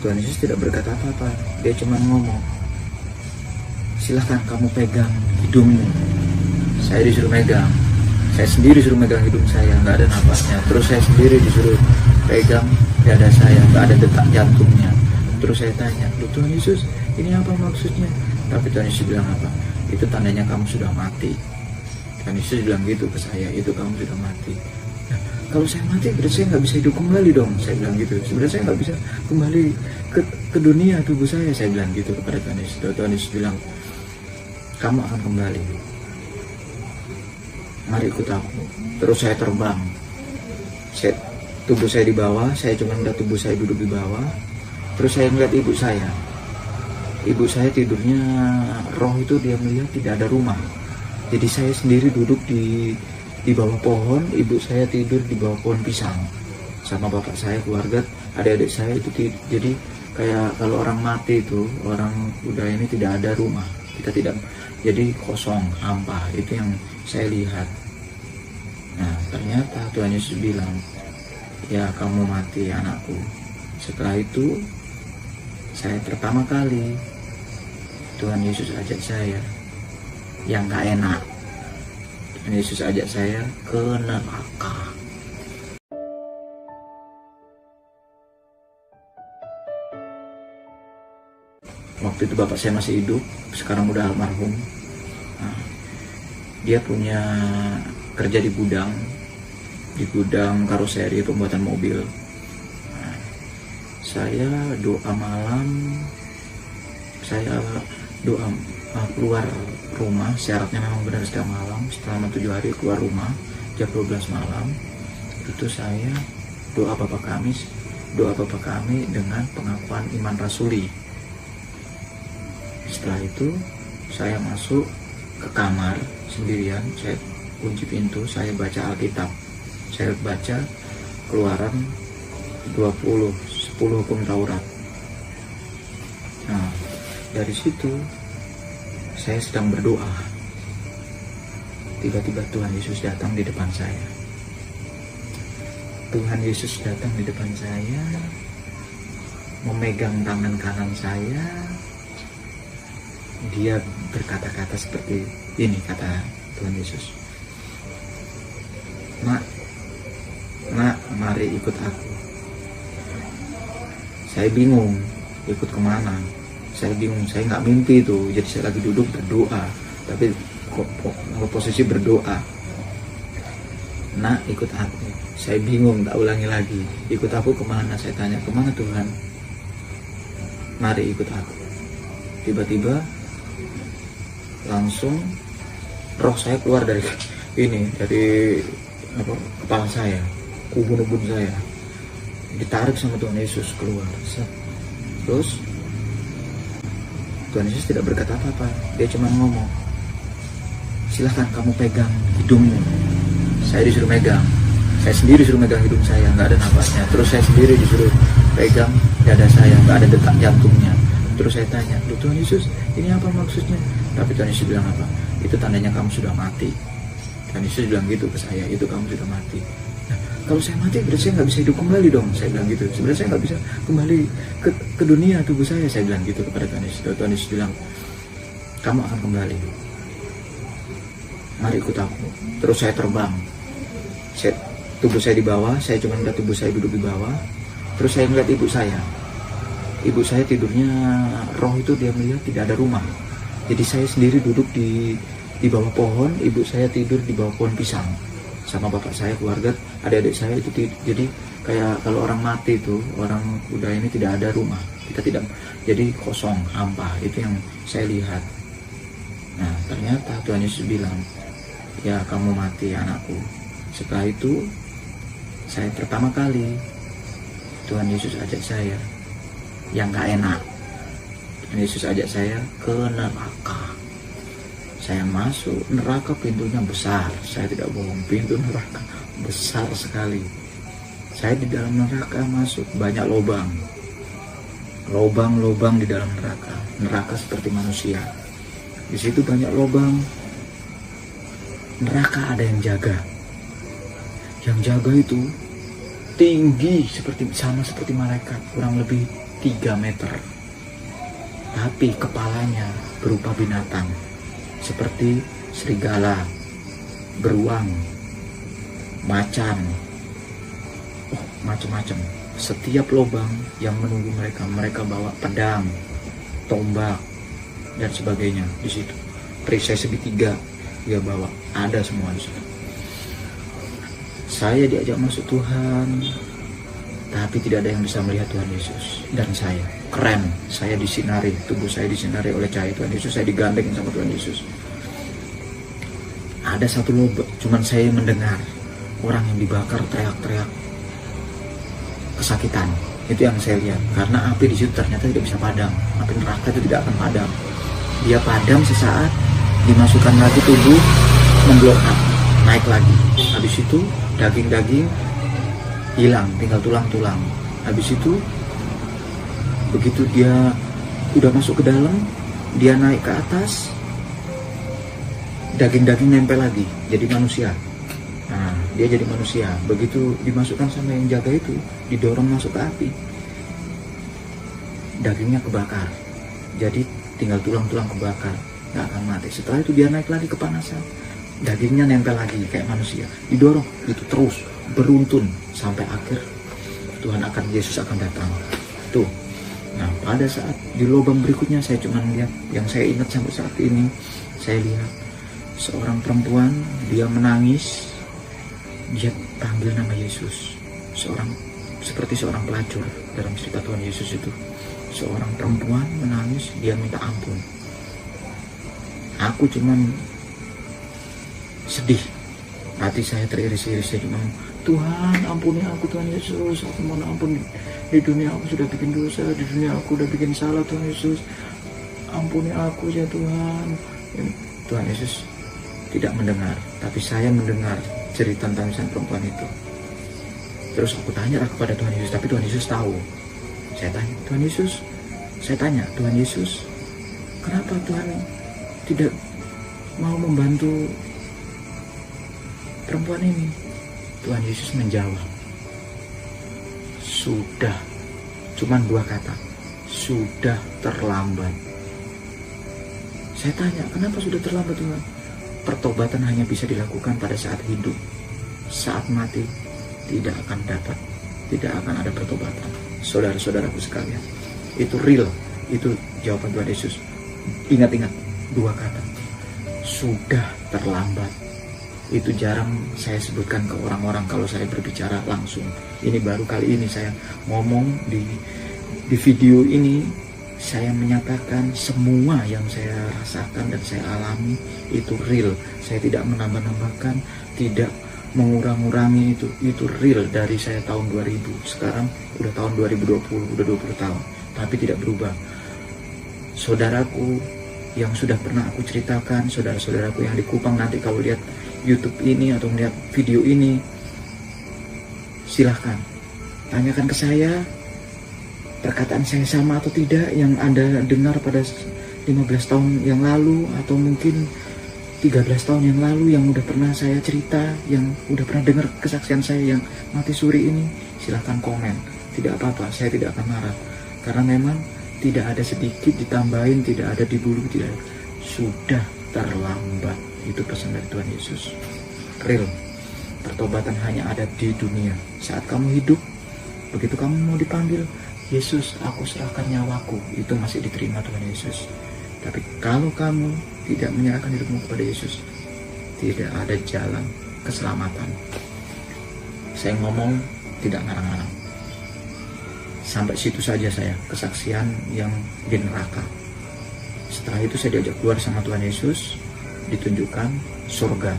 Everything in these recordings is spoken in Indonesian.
Tuhan Yesus tidak berkata apa-apa. Dia cuma ngomong, silahkan kamu pegang hidungmu. Saya disuruh megang, saya sendiri suruh megang hidung saya, nggak ada napasnya. Terus saya sendiri disuruh pegang dada saya, nggak ada detak jantungnya. Terus saya tanya, Tuhan Yesus, ini apa maksudnya? Tapi Tuhan Yesus bilang apa? Itu tandanya kamu sudah mati. Tuhan Yesus bilang gitu ke saya, itu kamu sudah mati. Nah, kalau saya mati, berarti saya nggak bisa hidup kembali dong. Saya bilang gitu. Sebenarnya saya nggak bisa kembali ke dunia tubuh saya. Saya bilang gitu kepada Tuhan Yesus. Tuhan Yesus bilang, kamu akan kembali. Mari ikut aku. Terus saya terbang. Tubuh saya di bawah, saya cuma melihat tubuh saya duduk di bawah. Terus saya melihat ibu saya. Ibu saya tidurnya, roh itu dia melihat tidak ada rumah. Jadi saya sendiri duduk di bawah pohon, ibu saya tidur di bawah pohon pisang. Sama bapak saya, keluarga, adik-adik saya itu jadi kayak kalau orang mati itu, orang udah ini tidak ada rumah. Kita tidak, jadi kosong, hampa, itu yang saya lihat. Nah, ternyata Tuhan Yesus bilang, ya kamu mati anakku. Setelah itu, saya pertama kali Tuhan Yesus ajak saya yang gak enak. Tuhan Yesus ajak saya ke neraka. Waktu itu bapak saya masih hidup, sekarang udah almarhum. Nah, dia punya kerja di gudang karoseri pembuatan mobil. Nah, saya doa malam, saya doa keluar rumah, syaratnya memang benar setiap malam, selama 7 hari keluar rumah, jam 12 malam, itu saya doa Bapa Kami dengan pengakuan iman rasuli. Setelah itu, saya masuk ke kamar sendirian, saya kunci pintu, saya baca Alkitab. Saya baca Keluaran 20, 10 hukum Taurat. Nah, dari situ saya sedang berdoa. Tiba-tiba Tuhan Yesus datang di depan saya. Tuhan Yesus datang di depan saya, memegang tangan kanan saya. Dia berkata-kata seperti ini, kata Tuhan Yesus. Nak, mari ikut aku. Saya bingung, ikut kemana? Saya bingung, saya nggak mimpi itu. Jadi saya lagi duduk berdoa, tapi posisi berdoa. Nak, ikut aku. Saya bingung, tak ulangi lagi. Ikut aku kemana? Saya tanya, kemana Tuhan? Mari ikut aku. Tiba-tiba langsung roh saya keluar dari kepala saya, ubun-ubun saya ditarik sama Tuhan Yesus keluar. Terus Tuhan Yesus tidak berkata apa-apa. Dia cuma ngomong, silahkan kamu pegang hidungmu. Saya disuruh megang, saya sendiri suruh megang hidung saya, nggak ada napasnya. Terus saya sendiri disuruh pegang dada saya, nggak ada detak jantungnya. Terus saya tanya, Tuhan Yesus, ini apa maksudnya? Tapi Tuhan Yesus bilang apa? Itu tandanya kamu sudah mati. Tuhan Yesus bilang gitu ke saya, itu kamu sudah mati. Nah, kalau saya mati, berarti saya nggak bisa hidup kembali dong. Saya bilang gitu. Sebenarnya saya nggak bisa kembali ke dunia tubuh saya. Saya bilang gitu kepada Tuhan Yesus. Tuhan Yesus bilang, kamu akan kembali. Mari ikut aku. Terus saya terbang. Tubuh saya di bawah, saya cuma melihat tubuh saya duduk di bawah. Terus saya melihat ibu saya. Ibu saya tidurnya, roh itu dia melihat tidak ada rumah. Jadi saya sendiri duduk di bawah pohon, ibu saya tidur di bawah pohon pisang. Sama bapak saya, keluarga, adik-adik saya itu jadi kayak kalau orang mati itu, orang udah ini tidak ada rumah. Kita tidak, jadi kosong, hampa, itu yang saya lihat. Nah, ternyata Tuhan Yesus bilang, ya kamu mati anakku. Setelah itu, saya pertama kali Tuhan Yesus ajak saya yang gak enak. Tuhan Yesus ajak saya ke neraka. Saya masuk neraka, pintunya besar. Saya tidak bohong, pintu neraka besar sekali. Saya di dalam neraka masuk, banyak lubang. Lubang-lubang di dalam neraka. Neraka seperti manusia. Di situ banyak lubang. Neraka ada yang jaga. Yang jaga itu tinggi, sama seperti malaikat, kurang lebih 3 meter, tapi kepalanya berupa binatang seperti serigala, beruang, macan, macam-macam. Setiap lubang yang menunggu mereka bawa pedang, tombak, dan sebagainya di situ. Perisai segitiga dia bawa, ada semua di situ. Saya diajak masuk Tuhan, tapi tidak ada yang bisa melihat Tuhan Yesus. Dan saya keren, saya disinari, tubuh saya disinari oleh cahaya Tuhan Yesus, saya digandeng sama Tuhan Yesus. Ada satu lubang, cuman saya mendengar orang yang dibakar teriak-teriak kesakitan. Itu yang saya lihat, karena api di situ ternyata tidak bisa padam. Api neraka itu tidak akan padam. Dia padam sesaat, dimasukkan lagi tubuh, memblok up, naik lagi. Habis itu daging-daging hilang, tinggal tulang-tulang. Habis itu begitu dia udah masuk ke dalam, dia naik ke atas, daging-daging nempel lagi, jadi manusia. Nah, dia jadi manusia. Begitu dimasukkan sama yang jaga itu, didorong masuk ke api, dagingnya kebakar, jadi tinggal tulang-tulang kebakar, nggak akan mati. Setelah itu dia naik lagi kepanasan, dagingnya nempel lagi kayak manusia, didorong itu terus beruntun sampai akhir Yesus akan datang. Tuh. Nah, pada saat di lubang berikutnya saya cuma lihat, yang saya ingat sampai saat ini, saya lihat seorang perempuan, dia menangis, dia panggil nama Yesus. Seperti seorang pelacur dalam cerita Tuhan Yesus itu. Seorang perempuan menangis, dia minta ampun. Aku cuman sedih, hati saya teriris-iris. Saya cuma, Tuhan ampuni aku Tuhan Yesus, aku mohon ampun. Di dunia aku sudah bikin dosa, di dunia aku sudah bikin salah Tuhan Yesus, ampuni aku ya Tuhan. Tuhan Yesus tidak mendengar, tapi saya mendengar cerita tangisan perempuan itu. Terus aku tanya kepada Tuhan Yesus, tapi Tuhan Yesus tahu. Saya tanya, Tuhan Yesus, kenapa Tuhan tidak mau membantu perempuan ini? Tuhan Yesus menjawab, sudah, cuman 2 kata, sudah terlambat. Saya tanya, kenapa sudah terlambat Tuhan? Pertobatan hanya bisa dilakukan pada saat hidup. Saat mati tidak akan ada pertobatan. Saudara-saudaraku sekalian, itu real, itu jawaban Tuhan Yesus. Ingat-ingat 2 kata, sudah terlambat. Itu jarang saya sebutkan ke orang-orang kalau saya berbicara langsung. Ini baru kali ini saya ngomong di video ini. Saya menyatakan semua yang saya rasakan dan saya alami itu real. Saya tidak menambah-nambahkan, tidak mengurang-urangi itu. Itu real dari saya tahun 2000. Sekarang udah tahun 2020, udah 20 tahun. Tapi tidak berubah. Saudaraku yang sudah pernah aku ceritakan, saudara-saudaraku yang di Kupang, nanti kalau lihat YouTube ini atau melihat video ini, silahkan tanyakan ke saya, perkataan saya sama atau tidak yang Anda dengar pada 15 tahun yang lalu, atau mungkin 13 tahun yang lalu yang udah pernah saya cerita, yang udah pernah dengar kesaksian saya yang mati suri ini. Silahkan komen, tidak apa-apa, saya tidak akan marah, karena memang tidak ada sedikit ditambahin, tidak ada dibulu, tidak ada. Sudah terlambat. Itu pesan dari Tuhan Yesus. Real. Pertobatan hanya ada di dunia. Saat kamu hidup, begitu kamu mau dipanggil, Yesus, aku serahkan nyawaku, itu masih diterima Tuhan Yesus. Tapi kalau kamu tidak menyerahkan hidupmu kepada Yesus, tidak ada jalan keselamatan. Saya ngomong tidak ngarang-ngarang. Sampai situ saja saya, kesaksian yang di neraka. Setelah itu saya diajak keluar sama Tuhan Yesus, ditunjukkan surga.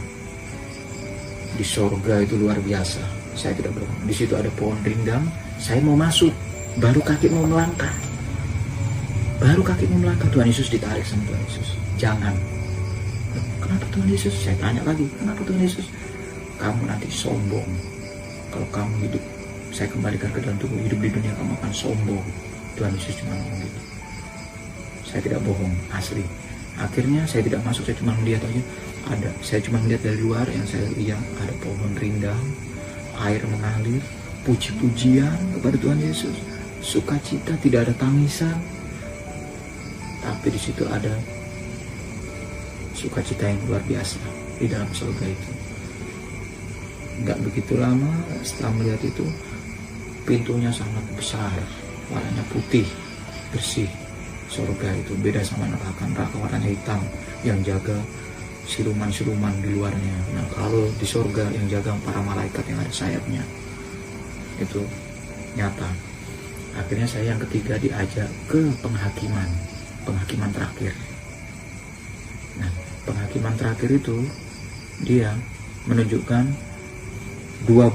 Di surga itu luar biasa. Saya tidak bohong. Di situ ada pohon rindang. Saya mau masuk, baru kaki mau melangkah. Tuhan Yesus ditarik sama Tuhan Yesus. Jangan. Kenapa Tuhan Yesus? Saya tanya lagi. Kenapa Tuhan Yesus? Kamu nanti sombong. Kalau kamu hidup, saya kembalikan ke dalam tubuh, hidup di dunia kamu akan sombong. Tuhan Yesus cuma ngomong gitu. Saya tidak bohong, asli. Akhirnya saya tidak masuk, saya cuma melihat aja. Saya cuma melihat dari luar, yang saya lihat ada pohon rindang, air mengalir, puji-pujian kepada Tuhan Yesus. sukacita, tidak ada tangisan, tapi di situ ada sukacita yang luar biasa di dalam surga itu. Nggak begitu lama setelah melihat itu, pintunya sangat besar, warnanya putih, bersih. Surga itu beda sama neraka. Neraka warnanya hitam, yang jaga siluman-siluman di luarnya. Nah, kalau di surga yang jaga para malaikat yang ada sayapnya. Itu nyata. Akhirnya saya yang ketiga diajak ke penghakiman terakhir. Nah, penghakiman terakhir itu dia menunjukkan 2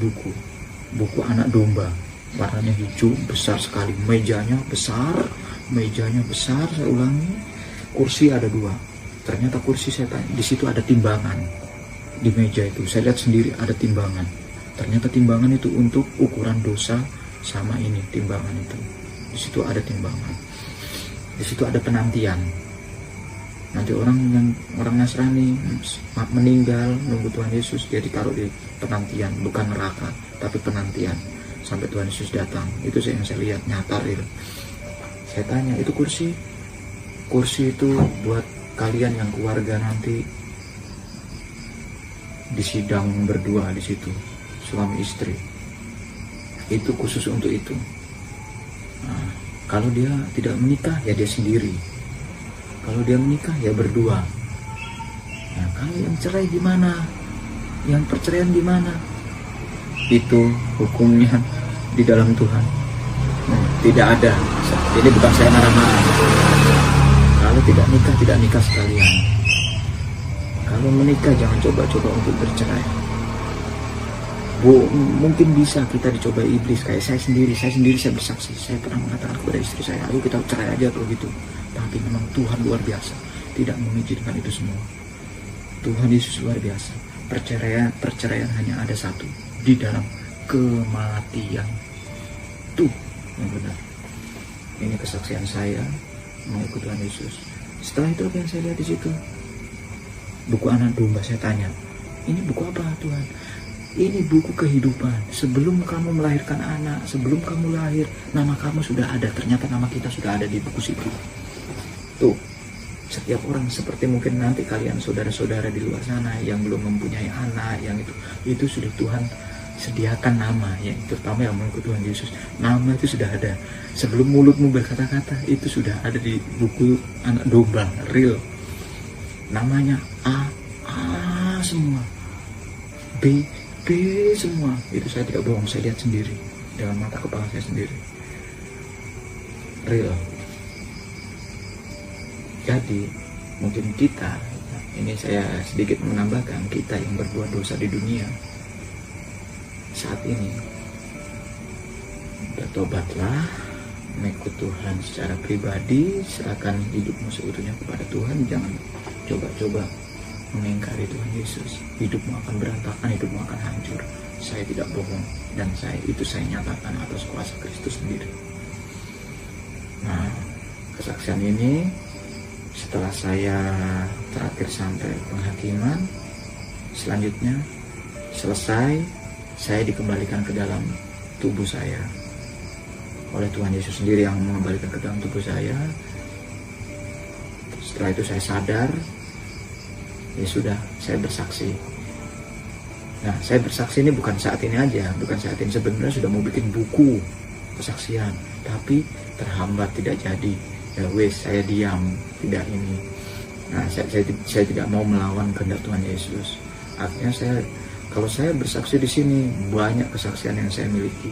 buku anak domba, warnanya hijau, besar sekali, mejanya besar, saya ulangi, kursi ada 2. Ternyata kursi, saya tanya, di situ ada timbangan. Di meja itu saya lihat sendiri ada timbangan. Ternyata timbangan itu untuk ukuran dosa sama ini, timbangan itu. Di situ ada timbangan. Di situ ada penantian. Nanti orang Nasrani meninggal nunggu Tuhan Yesus, dia ditaruh di penantian, bukan neraka, tapi penantian sampai Tuhan Yesus datang. Itu yang saya lihat nyata real. Saya tanya, itu kursi itu buat kalian yang keluarga nanti disidang berdua di situ, suami istri. Itu khusus untuk itu. Nah, kalau dia tidak menikah ya dia sendiri. Kalau dia menikah ya berdua. Nah, kalau yang cerai gimana? Yang perceraian gimana? Itu hukumnya di dalam Tuhan. Tidak ada. Ini bukan saya marah-marah. Kalau tidak nikah sekalian. Kalau menikah jangan coba-coba untuk bercerai. Mungkin bisa kita dicoba iblis. Kayak saya sendiri saya bersaksi. Saya pernah mengatakan kepada istri saya, ayo kita cerai aja kalau gitu. Tapi memang Tuhan luar biasa, tidak mengizinkan itu semua. Tuhan Yesus luar biasa. Perceraian hanya ada satu, di dalam kematian. Tuh yang benar. Ini kesaksian saya mengikut Tuhan Yesus. Setelah itu apa yang saya lihat di situ? Buku anak domba. Saya tanya, ini buku apa Tuhan? Ini buku kehidupan. Sebelum kamu melahirkan anak, sebelum kamu lahir, nama kamu sudah ada. Ternyata nama kita sudah ada di buku situ. Tuh, setiap orang seperti mungkin nanti kalian saudara-saudara di luar sana yang belum mempunyai anak, yang itu sudah Tuhan sediakan nama, ya, terutama yang mengikut Tuhan Yesus. Nama itu sudah ada. Sebelum mulutmu berkata-kata, itu sudah ada di buku anak domba, real. Namanya A semua. B semua. Itu saya tidak bohong, saya lihat sendiri dalam mata kepala saya sendiri. Real. Jadi mungkin kita, ini saya sedikit menambahkan, kita yang berbuat dosa di dunia saat ini, bertobatlah, mengikut Tuhan secara pribadi, serahkan hidupmu seutuhnya kepada Tuhan. Jangan coba-coba mengingkari Tuhan Yesus. Hidupmu akan berantakan, hidupmu akan hancur. Saya tidak bohong, dan saya nyatakan atas kuasa Kristus sendiri. Nah, kesaksian ini setelah saya terakhir sampai penghakiman, selanjutnya selesai, saya dikembalikan ke dalam tubuh saya oleh Tuhan Yesus sendiri yang mengembalikan ke dalam tubuh saya. Setelah itu saya sadar, ya sudah, saya bersaksi. Nah, saya bersaksi ini bukan saat ini aja, bukan saat ini. Sebenarnya sudah mau bikin buku kesaksian, tapi terhambat, tidak jadi. Ya wes, saya diam, tidak ini. Nah, saya tidak mau melawan kehendak Tuhan Yesus. Akhirnya kalau saya bersaksi di sini, banyak kesaksian yang saya miliki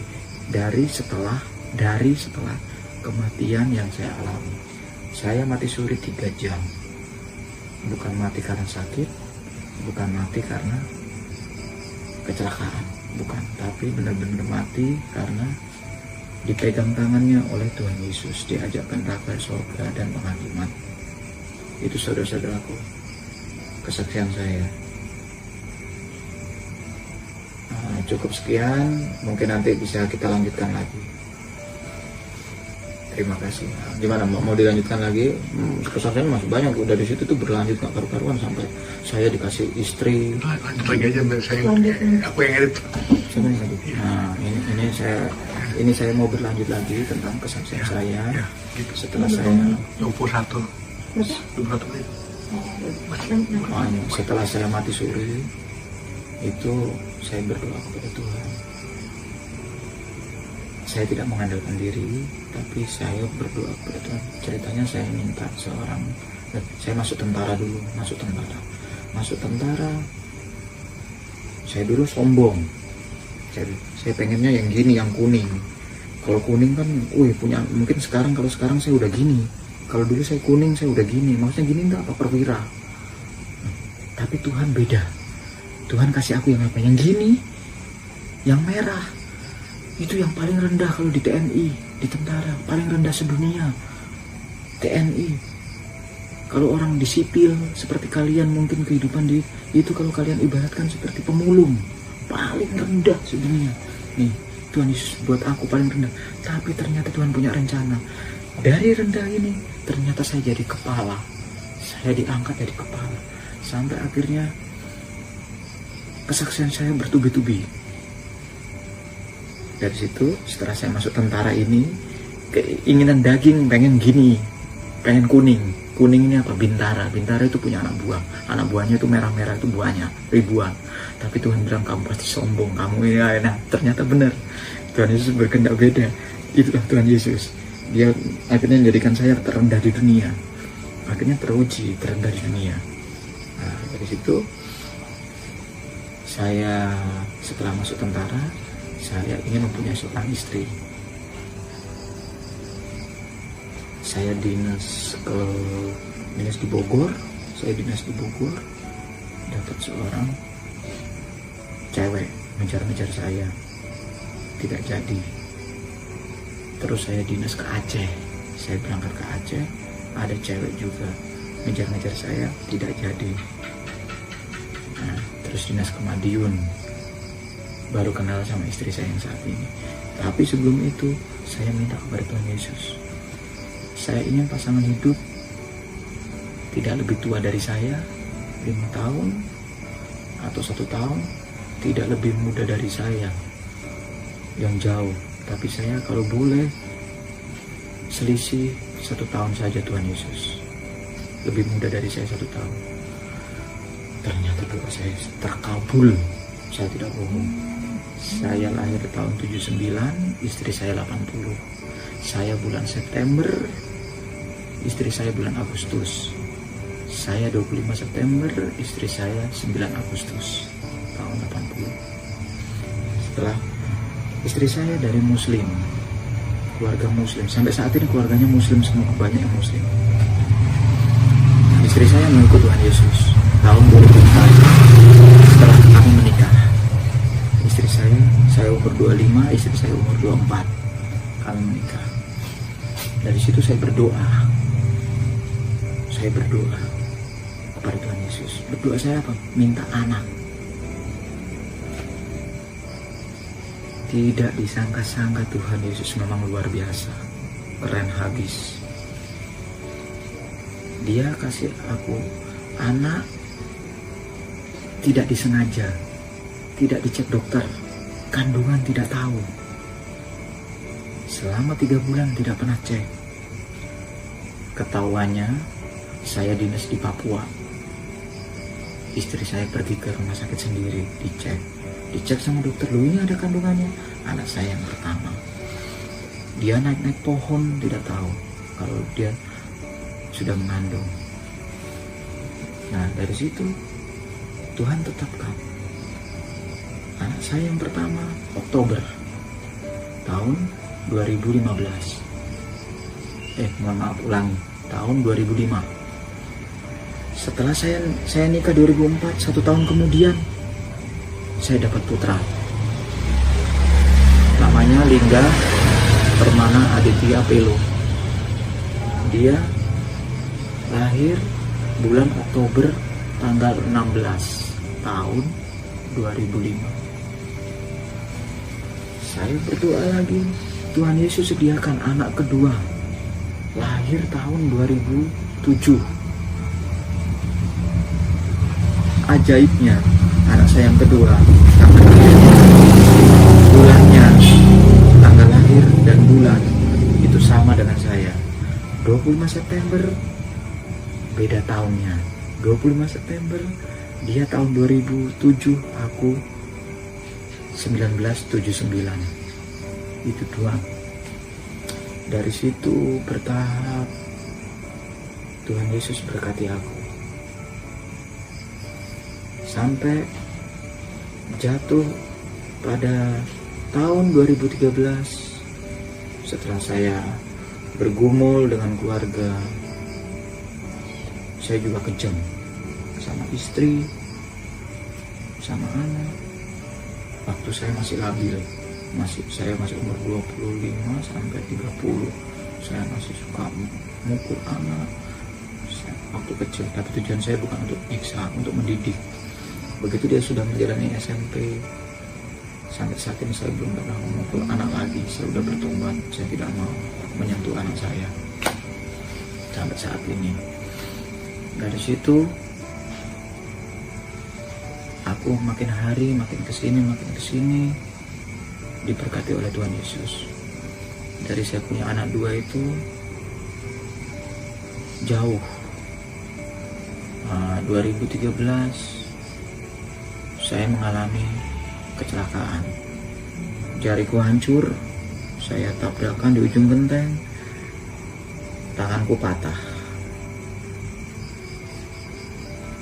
dari setelah kematian yang saya alami. Saya mati suri 3 jam. Bukan mati karena sakit, bukan mati karena kecelakaan, bukan, tapi benar-benar mati karena dipegang tangannya oleh Tuhan Yesus, diajak ke neraka, surga, dan penghakiman. Itu saudara-saudaraku, kesaksian saya. Cukup sekian, mungkin nanti bisa kita lanjutkan lagi. Terima kasih. Gimana, mau dilanjutkan lagi? Kesaksian masih banyak, udah di situ tuh berlanjut gak karu-karuan sampai saya dikasih istri. Lanjut lagi aja, saya aku yang edit. Nah, ini saya ini saya mau berlanjut lagi tentang kesaksian saya. Gitu. Setelah saya 21 menit. setelah saya mati suri, itu saya berdoa kepada Tuhan. Saya tidak mengandalkan diri, tapi saya berdoa kepada Tuhan. Ceritanya saya minta saya masuk tentara dulu, masuk tentara. Saya dulu sombong. Saya pengennya yang gini, yang kuning. Kalau kuning kan, punya. Mungkin kalau sekarang saya udah gini. Kalau dulu saya kuning, saya udah gini. Maksudnya gini enggak apa perwira. Tapi Tuhan beda. Tuhan kasih aku yang apa? Yang gini, yang merah. Itu yang paling rendah kalau di TNI, di tentara. Paling rendah sedunia. TNI. Kalau orang di sipil, seperti kalian mungkin kehidupan itu kalau kalian ibaratkan seperti pemulung. Paling rendah sedunia. Nih, Tuhan Yesus buat aku paling rendah. Tapi ternyata Tuhan punya rencana. Dari rendah ini, ternyata saya jadi kepala. Saya diangkat jadi kepala. Sampai akhirnya kesaksian saya bertubi-tubi. Dari situ, setelah saya masuk tentara ini, keinginan daging pengen gini, pengen kuning. Kuning ini apa? Bintara. Bintara itu punya anak buah. Anak buahnya itu merah-merah, itu buahnya ribuan. Tapi Tuhan bilang kamu pasti sombong, kamu ini enak. Ternyata benar. Tuhan Yesus berkehendak beda. Itulah Tuhan Yesus. Dia akhirnya menjadikan saya terendah di dunia. Akhirnya teruji terendah di dunia. Nah, dari situ saya setelah masuk tentara, saya ingin mempunyai seorang istri. Saya dinas di Bogor. Dapat seorang cewek ngejar-ngejar saya, tidak jadi. Terus saya dinas ke Aceh. Saya berangkat ke Aceh, ada cewek juga ngejar-ngejar saya, tidak jadi. Nah, terus dinas ke Madiun, baru kenal sama istri saya yang saat ini. Tapi sebelum itu, saya minta kepada Tuhan Yesus. Saya ingin pasangan hidup tidak lebih tua dari saya, 5 tahun atau 1 tahun, tidak lebih muda dari saya, yang jauh. Tapi saya kalau boleh selisih 1 tahun saja Tuhan Yesus. Lebih muda dari saya 1 tahun. Ternyata doa saya terkabul. Saya tidak bohong. Saya lahir tahun 79, istri saya 80. Saya bulan September, istri saya bulan Agustus. Saya 25 September, istri saya 9 Agustus tahun 80. Setelah istri saya dari Muslim, keluarga Muslim. Sampai saat ini keluarganya Muslim semua, banyak yang Muslim. Istri saya mengikut Tuhan Yesus tahun 2004 setelah kami menikah. Istri saya umur 25, istri saya umur 24. Kami menikah. Dari situ saya berdoa. Saya berdoa kepada Tuhan Yesus. Berdoa saya apa? Minta anak. Tidak disangka-sangka Tuhan Yesus memang luar biasa. Keren habis. Dia kasih aku anak tidak disengaja. Tidak dicek dokter. Kandungan tidak tahu. Selama 3 bulan tidak pernah cek. Ketahuannya saya dinas di Papua. Istri saya pergi ke rumah sakit sendiri, dicek sama dokter, loh ini ada kandungannya. Anak saya yang pertama. Dia naik-naik pohon, tidak tahu kalau dia sudah mengandung. Nah, dari situ Tuhan tetapkan anak saya yang pertama Oktober tahun 2015. Mohon maaf, ulangi, tahun 2005. Setelah saya nikah 2004, 1 tahun kemudian saya dapat putra. Namanya Lingga Permana Aditya Pelo. Dia lahir bulan Oktober tanggal 16 tahun 2005. Saya berdoa lagi, Tuhan Yesus sediakan anak kedua, lahir tahun 2007. Ajaibnya, anak saya yang kedua, bulannya, tanggal lahir sama dengan saya. 25 September beda tahunnya. 25 September dia tahun 2007, aku 1979. Itu doang. Dari situ bertahap Tuhan Yesus berkati aku sampai jatuh pada tahun 2013 setelah saya bergumul dengan keluarga. Saya juga kejam sama istri, sama anak. Waktu saya masih labil, saya masih umur 25 sampai 30. Saya masih suka mukul anak waktu kecil, tapi tujuan saya bukan untuk nyiksa, untuk mendidik. Begitu dia sudah menjalani SMP, sampai saat ini saya belum pernah memukul anak lagi. Saya sudah bertobat, saya tidak mau menyentuh anak saya sampai saat ini. Dari situ aku makin hari makin kesini diberkati oleh Tuhan Yesus. Dari saya punya anak 2 itu jauh. 2013 saya mengalami kecelakaan. Jariku hancur, saya tabrakan di ujung genteng, tanganku patah.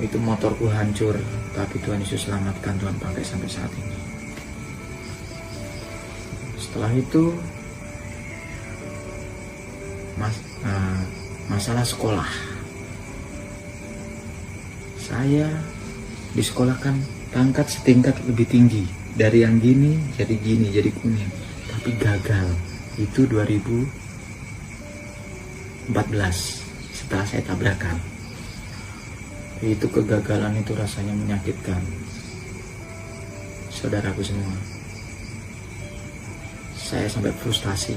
Itu motorku hancur, tapi Tuhan Yesus selamatkan, Tuhan pakai sampai saat ini. Setelah itu masalah sekolah. Saya disekolahkan pangkat setingkat lebih tinggi. Dari yang gini, jadi kuning. Tapi gagal. Itu 2014 setelah saya tabrakan. Itu kegagalan itu rasanya menyakitkan. Saudaraku semua, saya sampai frustasi.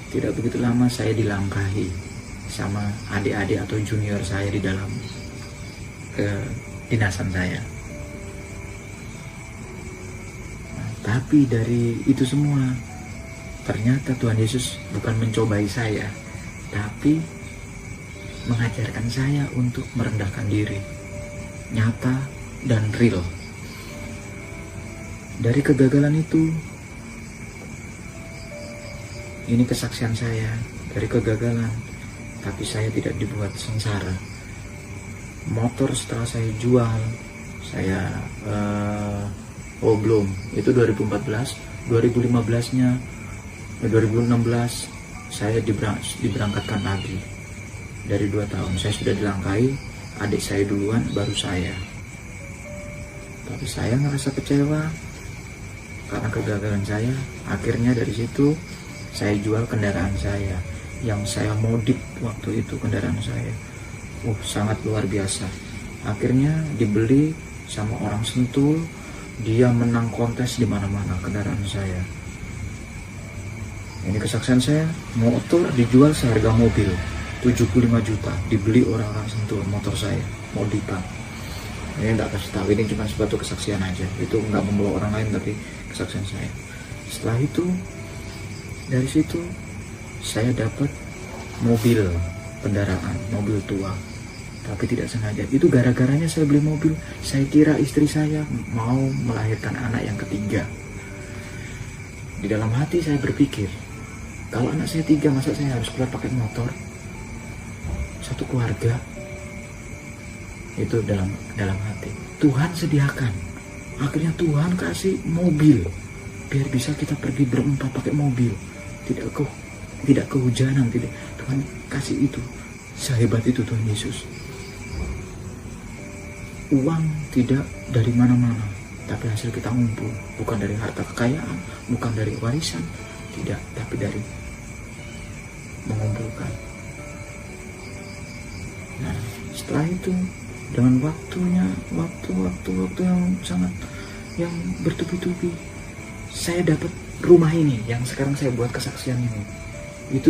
Tidak begitu lama saya dilangkahi sama adik-adik atau junior saya di dalam kedinasan saya. Tapi dari itu semua, ternyata Tuhan Yesus bukan mencobai saya, tapi mengajarkan saya untuk merendahkan diri, nyata dan real. Dari kegagalan itu, ini kesaksian saya dari kegagalan, tapi saya tidak dibuat sengsara. Motor setelah saya jual, saya belum, itu 2014. 2015-nya 2016 saya diberangkatkan lagi. Dari 2 tahun saya sudah dilangkai, adik saya duluan baru saya. Tapi saya ngerasa kecewa karena kegagalan saya. Akhirnya dari situ saya jual kendaraan saya yang saya modif waktu itu. Kendaraan saya sangat luar biasa. Akhirnya dibeli sama orang Sentul, dia menang kontes di mana-mana kendaraan saya. Ini kesaksian saya, motor dijual seharga mobil 75 juta, dibeli orang-orang Sentul motor saya modifan. Ini enggak kasih tahu, ini cuma suatu kesaksian aja. Itu enggak membawa orang lain, tapi kesaksian saya. Setelah itu, dari situ saya dapat mobil kendaraan, mobil tua, tapi tidak sengaja. Itu gara-garanya saya beli mobil, saya kira istri saya mau melahirkan anak yang ketiga. Di dalam hati saya berpikir, kalau anak saya 3, masa saya harus keluar pakai motor? Satu keluarga. Itu dalam hati. Tuhan sediakan. Akhirnya Tuhan kasih mobil, biar bisa kita pergi berempat pakai mobil. Tidak kehujanan, tidak. Tuhan kasih itu. Sehebat itu Tuhan Yesus. Uang tidak dari mana-mana, tapi hasil kita ngumpul. Bukan dari harta kekayaan, bukan dari warisan, tidak, tapi dari mengumpulkan. Nah, setelah itu dengan waktu yang bertubi-tubi, saya dapat rumah ini yang sekarang saya buat kesaksian ini. Itu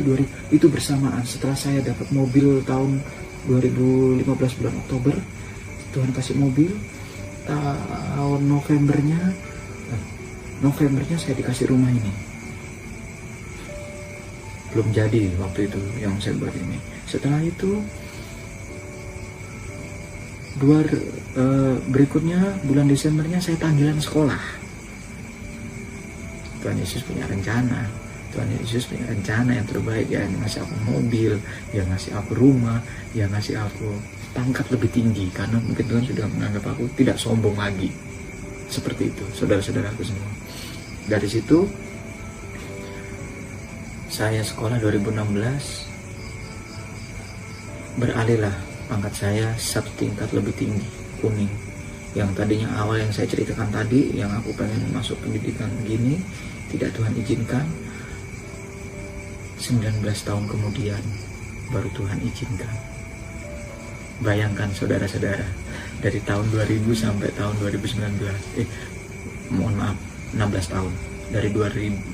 bersamaan setelah saya dapat mobil tahun 2015 bulan Oktober. Tuhan kasih mobil. Tahun Novembernya saya dikasih rumah ini. belum jadi waktu itu yang saya buat ini. Setelah itu berikutnya bulan Desembernya saya panggilan sekolah. Tuhan Yesus punya rencana. Tuhan Yesus punya rencana yang terbaik, ya, ngasih aku mobil, ya ngasih aku rumah, ya ngasih aku pangkat lebih tinggi, karena mungkin Tuhan sudah menganggap aku tidak sombong lagi. Seperti itu, saudara-saudaraku semua. Dari situ saya sekolah 2016, beralihlah pangkat saya satu tingkat lebih tinggi, kuning. Yang tadinya awal yang saya ceritakan tadi, yang aku pengen masuk pendidikan gini, tidak Tuhan izinkan. 19 tahun kemudian baru Tuhan izinkan. Bayangkan saudara-saudara, dari tahun 2000 sampai tahun 2019, mohon maaf, 16 tahun. Dari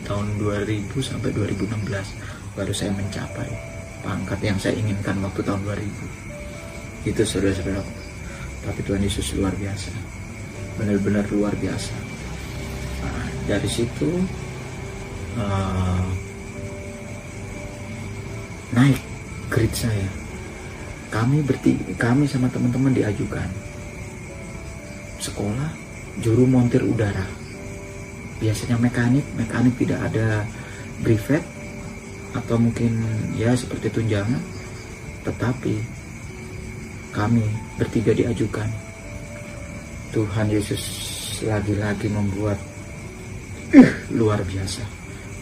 tahun 2000 sampai 2016 baru saya mencapai pangkat yang saya inginkan waktu tahun 2000. Itu saudara-saudara. Tapi Tuhan Yesus luar biasa, benar-benar luar biasa. Nah, dari situ naik grade saya. Kami sama teman-teman diajukan sekolah juru montir udara. Biasanya mekanik tidak ada brevet atau mungkin ya seperti tunjangan, tetapi kami bertiga diajukan. Tuhan Yesus lagi-lagi membuat luar biasa.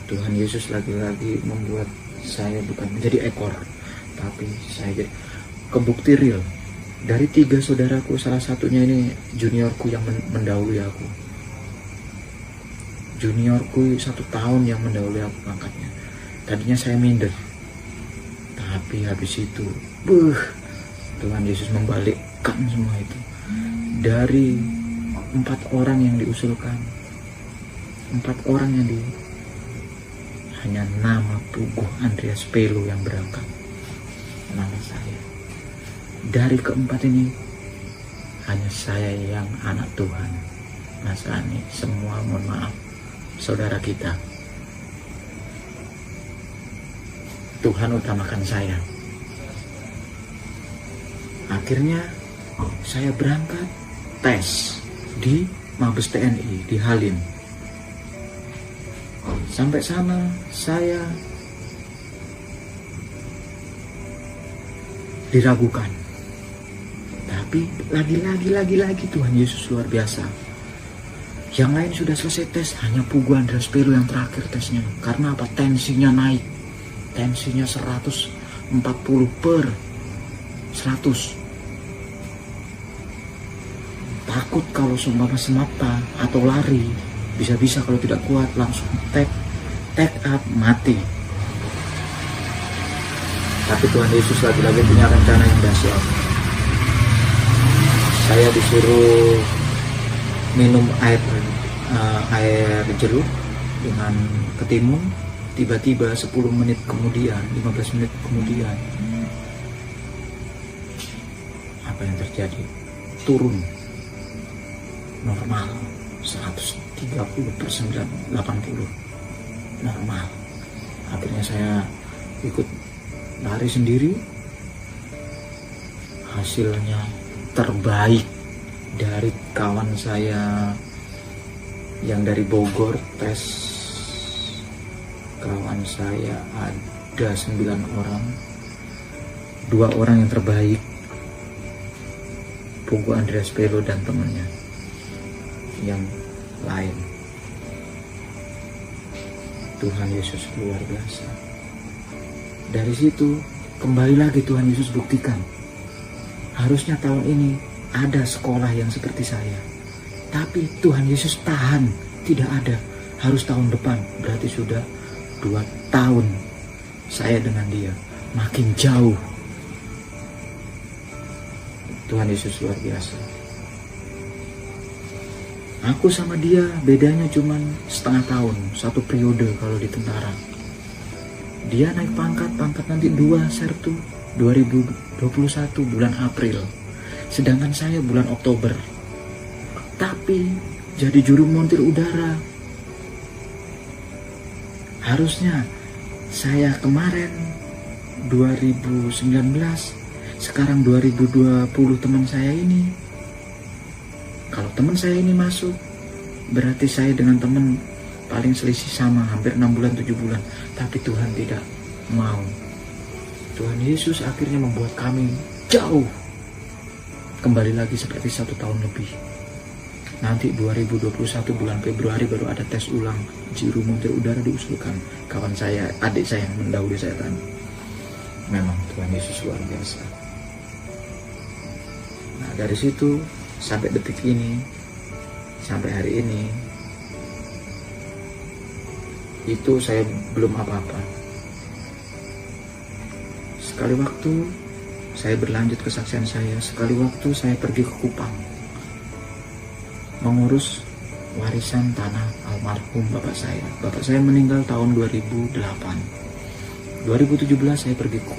Tuhan Yesus lagi-lagi membuat saya bukan menjadi ekor, tapi saya jadi kebukti real. Dari 3 saudaraku, salah satunya ini juniorku yang mendahului aku. Juniorku 1 tahun yang mendahului aku pangkatnya. Tadinya saya minder, tapi habis itu Tuhan Yesus membalikkan semua itu. Dari 4 orang yang diusulkan, 4 orang yang hanya nama Puguh Andreas Pelo yang berangkat, nama saya. Dari keempat ini hanya saya yang anak Tuhan. Mas Ani, semua mohon maaf, saudara kita. Tuhan utamakan saya. Akhirnya saya berangkat tes di Mabes TNI di Halim. Sampai sana saya diragukan. Tapi lagi Tuhan Yesus luar biasa. Yang lain sudah selesai tes, hanya Puguh Andreas Pelo yang terakhir tesnya. Karena apa? Tensinya naik. Tensinya 140/100. Takut kalau seumpama semata atau lari, bisa-bisa kalau tidak kuat langsung take up, mati. Tapi Tuhan Yesus lagi-lagi punya rencana yang dahsyat. Saya disuruh minum air jeruk dengan ketimun. Tiba-tiba 10 menit kemudian, 15 menit kemudian, apa yang terjadi? Turun normal 130/80 normal. Akhirnya saya ikut lari sendiri. Hasilnya terbaik dari kawan saya yang dari Bogor tes. Kawan saya ada 9 orang, 2 orang yang terbaik, Puguh Andreas Pelo dan temannya yang lain. Tuhan Yesus luar biasa. Dari situ kembali lagi Tuhan Yesus buktikan. Harusnya tahun ini ada sekolah yang seperti saya, tapi Tuhan Yesus tahan, tidak ada. Harus tahun depan. Berarti sudah 2 tahun saya dengan dia, makin jauh. Tuhan Yesus luar biasa. Aku sama dia bedanya cuman setengah tahun, 1 periode kalau di tentara. Dia naik pangkat nanti 2 Sertu 2021 bulan April. Sedangkan saya bulan Oktober. Tapi jadi juru montir udara. Harusnya Saya kemarin 2019, sekarang 2020 teman saya ini. Kalau teman saya ini masuk, berarti saya dengan teman paling selisih sama, hampir 6 bulan, 7 bulan. Tapi Tuhan tidak mau. Tuhan Yesus akhirnya membuat kami jauh. Kembali lagi seperti 1 tahun lebih. Nanti 2021 bulan Februari baru ada tes ulang. Juru montir udara diusulkan. Kawan saya, adik saya yang mendahului saya tadi. Memang Tuhan Yesus luar biasa. Nah, dari situ sampai detik ini, sampai hari ini, itu saya belum apa-apa. Sekali waktu saya berlanjut kesaksian saya. Sekali waktu saya pergi ke Kupang mengurus warisan tanah almarhum bapak saya. Bapak saya meninggal tahun 2008. 2017 saya pergi ke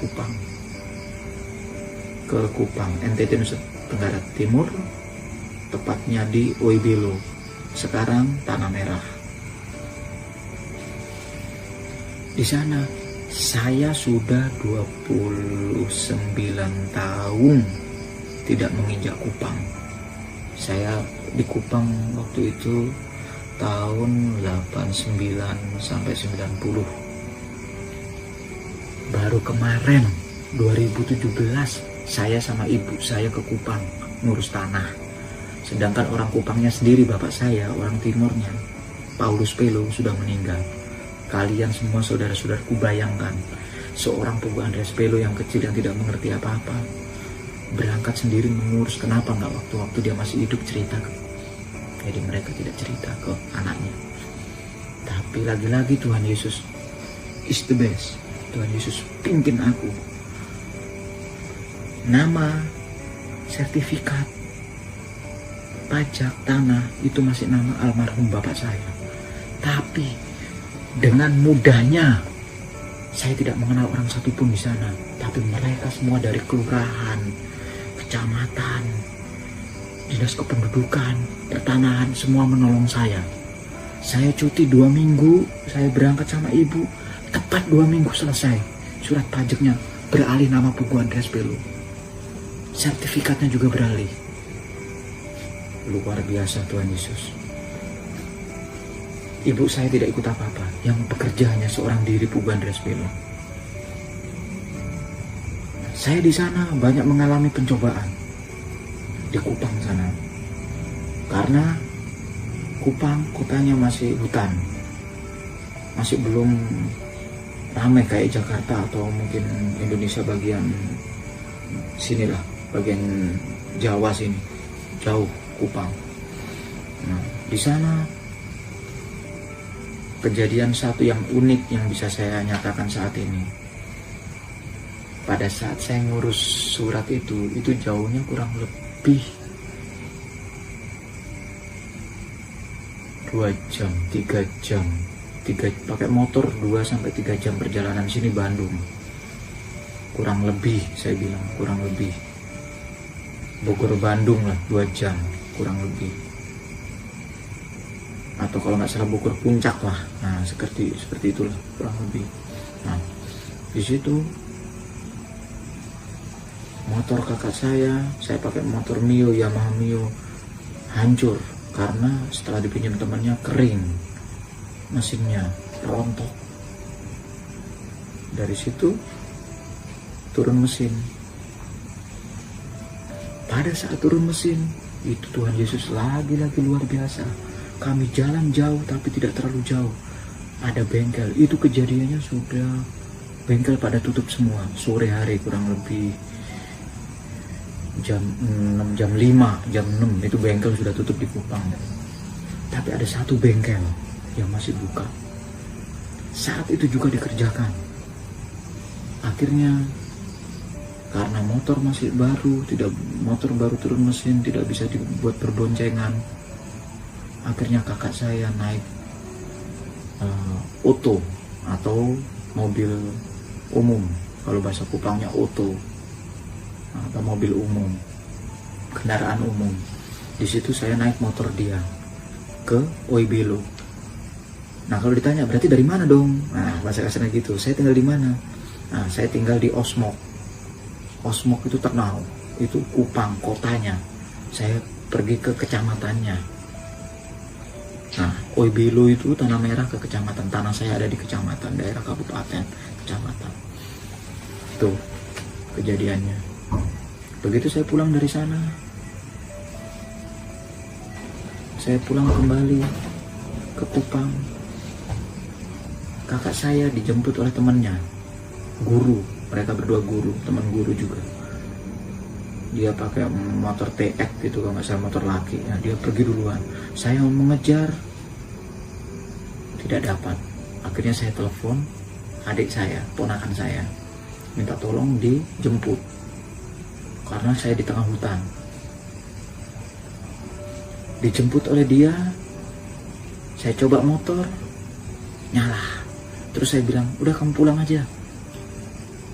Kupang, NTT Nusa Tenggara Timur, tepatnya di Oibelo, sekarang Tanah Merah. Di sana saya sudah 29 tahun tidak menginjak Kupang. Saya di Kupang waktu itu tahun 89 sampai 90. Baru kemarin 2017 saya sama ibu saya ke Kupang ngurus tanah. Sedangkan orang Kupangnya sendiri, bapak saya orang timurnya, Paulus Pelo, sudah meninggal. Kalian semua saudara-saudaraku bayangkan, seorang Pugu Andreas Pelo yang kecil yang tidak mengerti apa-apa berangkat sendiri mengurus. Kenapa nggak waktu-waktu dia masih hidup cerita? Jadi mereka tidak cerita ke anaknya. Tapi lagi-lagi Tuhan Yesus is the best. Tuhan Yesus pimpin aku. Nama, sertifikat, pajak tanah itu masih nama almarhum bapak saya. Tapi dengan mudahnya saya tidak mengenal orang satupun di sana. Tapi mereka semua dari kelurahan, kecamatan, dinas kependudukan, pertanahan, semua menolong saya. Saya cuti 2 minggu, saya berangkat sama ibu, tepat 2 minggu selesai. Surat pajaknya beralih nama Pugu Andreas Pelo. Sertifikatnya juga beralih. Luar biasa Tuhan Yesus. Ibu saya tidak ikut apa-apa, yang bekerja hanya seorang diri Pugu Andreas Pelo. Saya di sana banyak mengalami pencobaan di Kupang sana, karena Kupang kotanya masih hutan, masih belum ramai kayak Jakarta atau mungkin Indonesia bagian sinilah, bagian Jawa sini, jauh Kupang. Nah, di sana kejadian satu yang unik yang bisa saya nyatakan saat ini. Pada saat saya ngurus surat itu jauhnya kurang lebih 2 jam, 3 jam. Pakai motor 2-3 jam perjalanan sini Bandung. Kurang lebih, saya bilang kurang lebih. Bogor Bandung lah 2 jam, kurang lebih. Atau kalau nggak salah Bogor Puncak lah. Nah, seperti itulah kurang lebih. Nah, di situ motor kakak saya pakai motor Mio, Yamaha Mio, hancur karena setelah dipinjam temannya kering, mesinnya rontok. Dari situ turun mesin. Pada saat turun mesin itu Tuhan Yesus lagi-lagi luar biasa. Kami jalan jauh tapi tidak terlalu jauh. Ada bengkel. Itu kejadiannya sudah bengkel pada tutup semua. Sore hari kurang lebih jam 6, jam 5, jam 6 itu bengkel sudah tutup di Kupang. Tapi ada satu bengkel yang masih buka. Saat itu juga dikerjakan. Akhirnya karena motor masih baru, motor baru turun mesin, tidak bisa dibuat berboncengan. Akhirnya kakak saya naik oto atau mobil umum. Kalau bahasa Kupangnya oto atau mobil umum, kendaraan umum. Di situ saya naik motor dia ke Oibelo. Nah kalau ditanya berarti dari mana dong? Nah bahasa kasarnya gitu. Saya tinggal di mana? Nah saya tinggal di Osmok. Osmok itu Ternau, itu Kupang kotanya. Saya pergi ke kecamatannya. Nah Oibilo itu tanah merah ke kecamatan. Tanah saya ada di kecamatan, daerah kabupaten, kecamatan. Tuh kejadiannya. Begitu saya pulang dari sana, saya pulang kembali ke Kupang. Kakak saya dijemput oleh temannya, guru. Mereka berdua guru, teman guru juga. Dia pakai motor TX gitu, kalau nggak salah motor laki. Nah, dia pergi duluan. Saya mengejar, tidak dapat. Akhirnya saya telepon adik saya, ponakan saya, minta tolong dijemput karena saya di tengah hutan. Dijemput oleh dia, saya coba motor, nyala. Terus saya bilang, udah kamu pulang aja,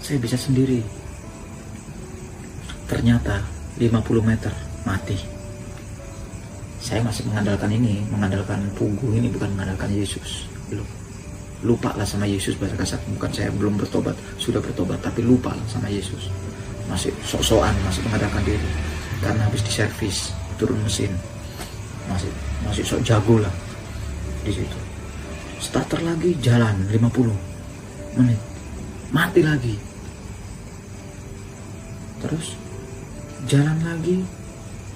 saya bisa sendiri. Ternyata 50 meter mati. Saya masih mengandalkan Pugu ini, bukan mengandalkan Yesus. Belum. Lupa lah sama Yesus, bahasa kasar. Bukan saya belum bertobat, sudah bertobat, tapi lupa lah sama Yesus. Masih sok-sokan, masih mengandalkan diri. Karena habis diservis, turun mesin. Masih sok jago lah di situ. Starter lagi, jalan 50 menit, mati lagi. Terus jalan lagi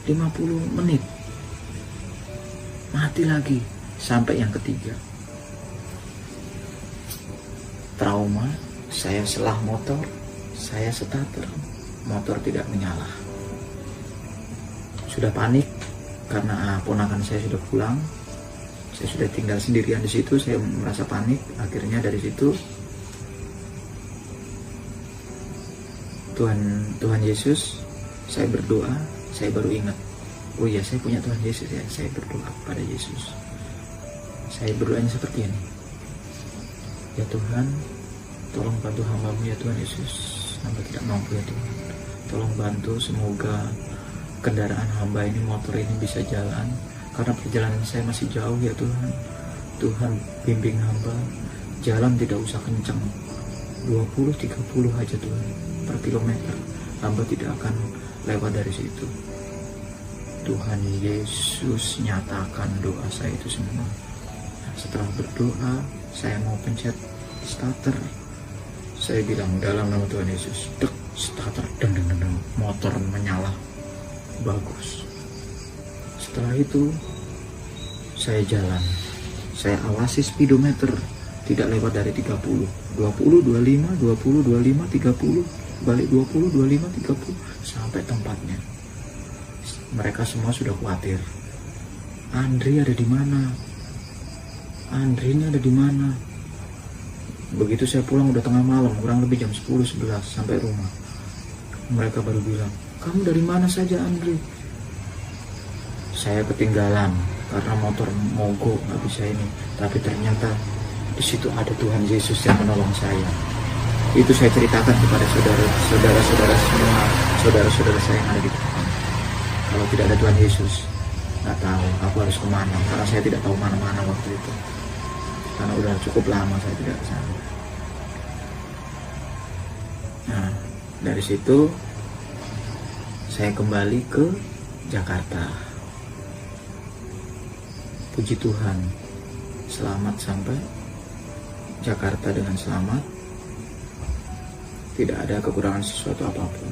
50 menit, mati lagi. Sampai yang ketiga, trauma. Saya selah motor, saya starter, motor tidak menyala. Sudah panik karena ponakan saya sudah pulang. Saya sudah tinggal sendirian di situ. Saya merasa panik. Akhirnya dari situ Tuhan Yesus, saya berdoa. Saya baru ingat, oh iya saya punya Tuhan Yesus ya. Saya berdoa pada Yesus. Saya berdoanya seperti ini, ya Tuhan, tolong bantu hamba-Mu ya Tuhan Yesus. Hamba tidak mampu ya Tuhan. Tolong bantu, semoga kendaraan hamba ini, motor ini bisa jalan. Karena perjalanan saya masih jauh ya Tuhan. Tuhan bimbing hamba, jalan tidak usah kencang, 20-30 aja Tuhan per kilometer. Hamba tidak akan lewat dari situ. Tuhan Yesus nyatakan doa saya itu semua. Setelah berdoa, saya mau pencet starter. Saya bilang dalam nama Tuhan Yesus, dek, starter, deng, motor menyala, bagus. Setelah itu saya jalan, saya awasi speedometer, tidak lewat dari 30, 20, 25, 20, 25, 30, balik 20, 25, 30, sampai tempatnya. Mereka semua sudah khawatir. Andri ada di mana? Andri ini ada di mana? Begitu saya pulang udah tengah malam, kurang lebih jam 10-11 sampai rumah. Mereka baru bilang, kamu dari mana saja Andri? Saya ketinggalan karena motor mogok, nggak bisa ini. Tapi ternyata di situ ada Tuhan Yesus yang menolong saya. Itu saya ceritakan kepada saudara-saudara semua, saudara-saudara saya yang ada di Kupang. Kalau tidak ada Tuhan Yesus, nggak tahu aku harus kemana. Karena saya tidak tahu mana-mana waktu itu. Karena udah cukup lama saya tidak ke sana. Nah, dari situ saya kembali ke Jakarta. Puji Tuhan, selamat sampai Jakarta dengan selamat. Tidak ada kekurangan sesuatu apapun.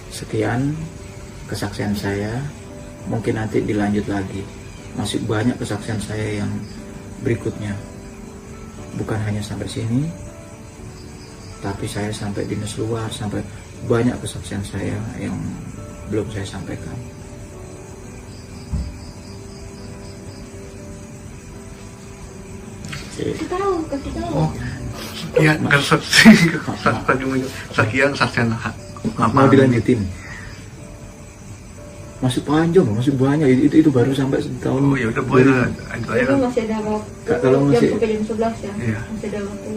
Sekian kesaksian saya. Mungkin nanti dilanjut lagi. Masih banyak kesaksian saya yang berikutnya. Bukan hanya sampai sini, tapi saya sampai dinas luar, sampai banyak kesaksian saya yang belum saya sampaikan. Kasih tahu. Oh, iya, sekian saksian Mau dilanjutin? Masih panjang, masih banyak. Itu baru sampai setahun. Oh ya udah boleh lah. Itu masih ada waktu. Kalau masih jam sampai jam 11 ya. Iya. Masih ada waktu.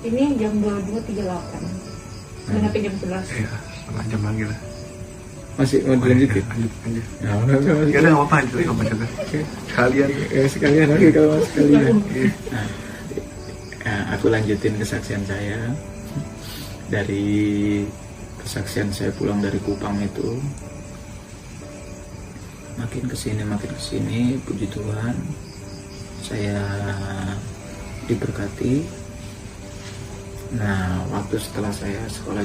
Ini jam 22.38. Sampai jam 11. Iya, setengah jam lagi lah. Masih mau dilanjutin? Lanjut. Nah, masih- Ya udah nggak apa-apa, lanjut nggak apa-apa juga. Sekalian. Ya, sekalian lagi kalau mas sekalian. Nah, aku lanjutin kesaksian saya. Dari kesaksian saya pulang dari Kupang itu, makin kesini, puji Tuhan, saya diberkati. Nah, waktu setelah saya sekolah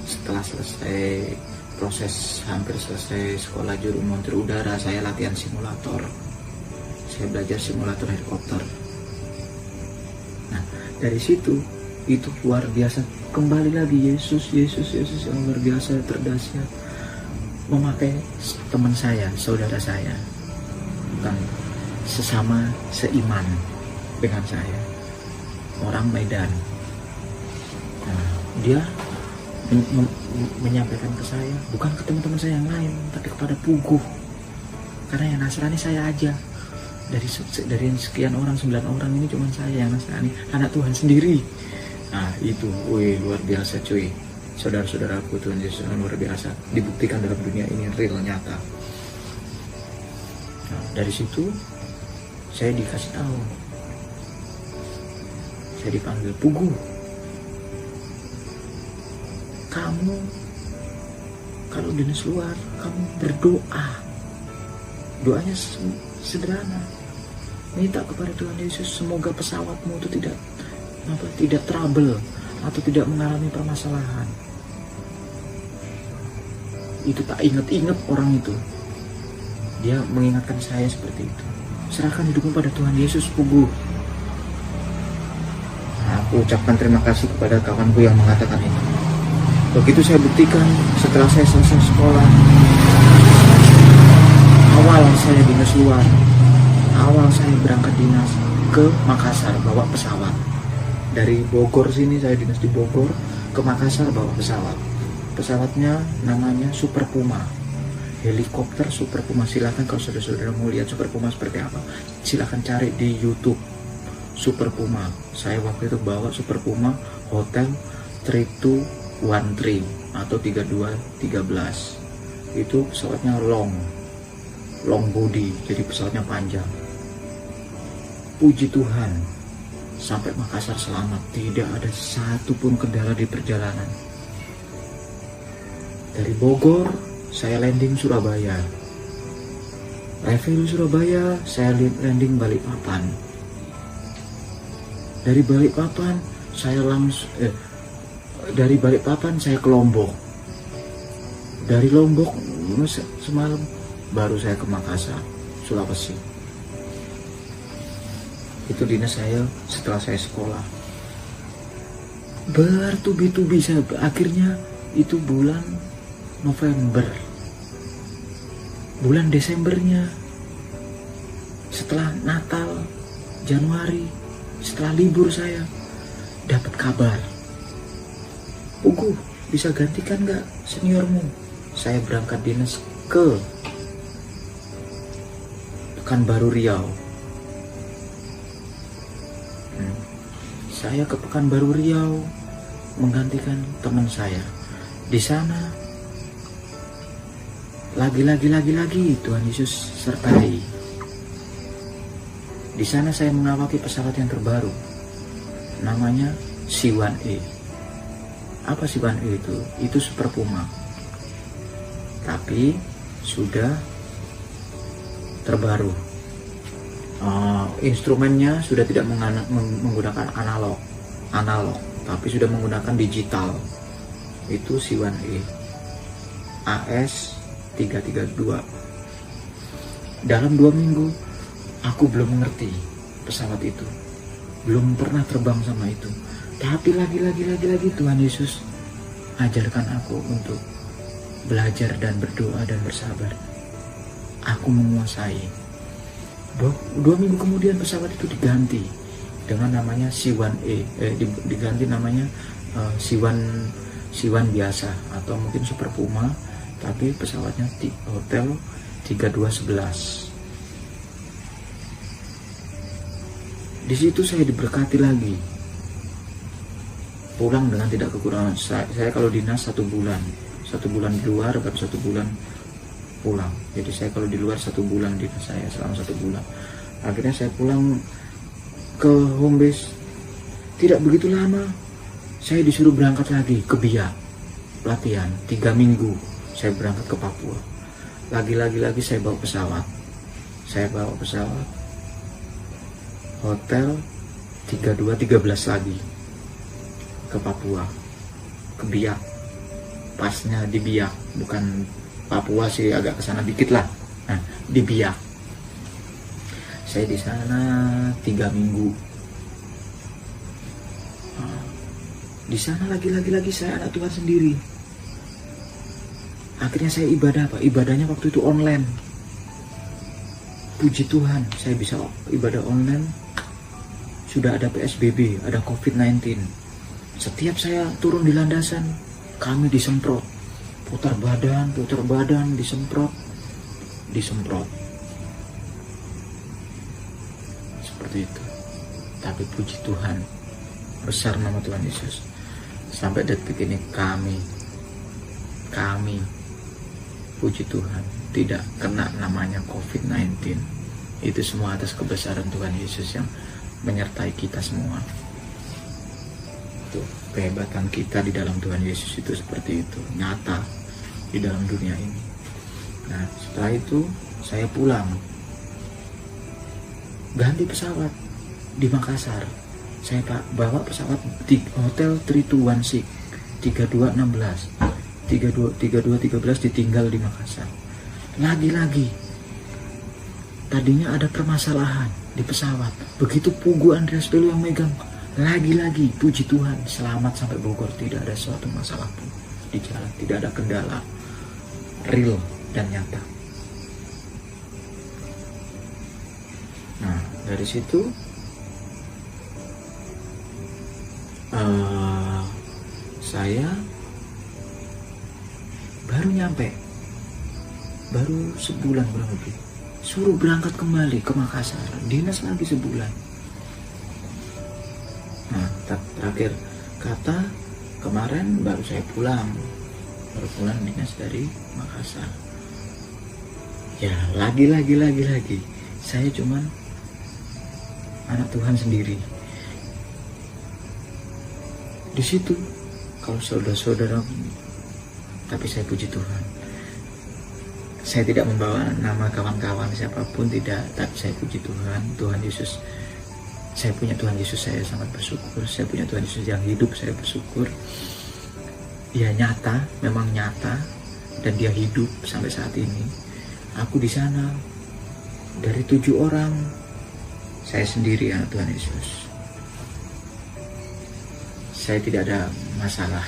setelah selesai proses, hampir selesai sekolah juru montir udara, saya latihan simulator. Saya belajar simulator helikopter. Nah, dari situ itu luar biasa. Kembali lagi Yesus yang luar biasa, terdahsyat, memakai teman saya, saudara saya, bukan sesama seiman dengan saya, orang Medan. Nah, dia menyampaikan ke saya, bukan ke teman-teman saya yang lain, tapi kepada Puguh, karena yang Nasrani saya aja. Dari sekian orang, 9 orang ini cuma saya yang Nasrani, anak Tuhan sendiri. Nah itu, wih, luar biasa cuy. Saudara-saudaraku, Tuhan Yesus luar biasa, dibuktikan dalam dunia ini, real, nyata. Nah, dari situ saya dikasih tahu, saya dipanggil, Puguh, kamu kalau dinas luar, kamu berdoa. Doanya sederhana, minta kepada Tuhan Yesus semoga pesawatmu itu tidak trouble atau tidak mengalami permasalahan. Itu tak ingat orang itu. Dia mengingatkan saya seperti itu. Serahkan hidupmu pada Tuhan Yesus, Puguh. Nah, aku ucapkan terima kasih kepada kawanku yang mengatakan itu. Begitu saya buktikan setelah saya selesai sekolah. Awal saya dinas luar. Awal saya berangkat dinas ke Makassar bawa pesawat. Dari Bogor sini, saya dinas di Bogor, ke Makassar bawa pesawat. Pesawatnya namanya Super Puma, helikopter Super Puma. Silakan kalau saudara-saudara mau lihat Super Puma seperti apa, silakan cari di YouTube Super Puma. Saya waktu itu bawa Super Puma Hotel 3213 atau 3213. Itu pesawatnya long body, jadi pesawatnya panjang. Puji Tuhan, sampai Makassar selamat, tidak ada satupun kendala di perjalanan. Dari Bogor saya landing Surabaya, revenue Surabaya saya landing Balikpapan. Dari Balikpapan saya dari Balikpapan saya ke Lombok. Dari Lombok semalam baru saya ke Makassar, Sulawesi. Itu dinas saya setelah saya sekolah. Bertubi-tubi saya, akhirnya itu bulan November. Bulan Desembernya, setelah Natal, Januari, setelah libur saya dapat kabar, Puguh, bisa gantikan gak seniormu? Saya berangkat dinas ke Pekanbaru Riau. Saya ke Pekanbaru Riau menggantikan teman saya. Di sana lagi Tuhan Yesus sertai. Di sana saya mengawaki pesawat yang terbaru, namanya C1A. Apa C1A itu? Itu Super Puma, tapi sudah terbaru. Instrumennya sudah tidak menggunakan analog, tapi sudah menggunakan digital. Itu C1A AS332. Dalam 2 minggu aku belum mengerti pesawat itu, belum pernah terbang sama itu, tapi lagi Tuhan Yesus ajarkan aku untuk belajar dan berdoa dan bersabar. Aku menguasai. 2 minggu kemudian pesawat itu diganti dengan namanya C1A, diganti namanya C1 biasa atau mungkin Super Puma, tapi pesawatnya Hotel 3211. Di situ saya diberkati lagi, pulang dengan tidak kekurangan. Saya kalau dinas 1 bulan, 1 bulan di luar, baru 1 bulan pulang. Jadi saya kalau di luar 1 bulan, di saya selama 1 bulan. Akhirnya saya pulang ke home base. Tidak begitu lama, saya disuruh berangkat lagi ke Biak, latihan 3 minggu. Saya berangkat ke Papua. Lagi saya bawa pesawat. Hotel 32-13 lagi ke Papua, ke Biak. Pasnya di Biak, bukan Papua sih, agak ke sana dikit lah. Nah, di Biak. Saya di sana 3 minggu. Di sana lagi saya anak Tuhan sendiri. Akhirnya saya ibadah apa? Ibadahnya waktu itu online. Puji Tuhan, saya bisa ibadah online. Sudah ada PSBB, ada COVID-19. Setiap saya turun di landasan, kami disemprot. Putar badan, disemprot. Seperti itu. Tapi puji Tuhan, besar nama Tuhan Yesus. Sampai detik ini kami puji Tuhan tidak kena namanya COVID-19. Itu semua atas kebesaran Tuhan Yesus yang menyertai kita semua. Itu kehebatan kita di dalam Tuhan Yesus itu seperti itu, nyata di dalam dunia ini. Nah, setelah itu saya pulang, ganti pesawat di Makassar. Saya bawa pesawat di Hotel 3216 3213 ditinggal di Makassar. Lagi tadinya ada permasalahan di pesawat. Begitu Pugu Andreas Belo yang megang, lagi puji Tuhan selamat sampai Bogor. Tidak ada suatu masalah pun di jalan, tidak ada kendala, real dan nyata. Nah, dari situ saya baru nyampe, baru sebulan kurang lebih, suruh berangkat kembali ke Makassar, dinas lagi sebulan. Nah, terakhir kata kemarin baru saya pulang dinas dari Makassar. Ya lagi saya cuman anak Tuhan sendiri. Di situ kalau saudara-saudara, tapi saya puji Tuhan, saya tidak membawa nama kawan-kawan siapapun, tidak, tapi saya puji Tuhan, Tuhan Yesus. Saya punya Tuhan Yesus, saya sangat bersyukur. Saya punya Tuhan Yesus yang hidup, saya bersyukur. Dia nyata, memang nyata, dan dia hidup sampai saat ini. Aku di sana dari 7 orang, saya sendiri anak Tuhan Yesus. Saya tidak ada masalah.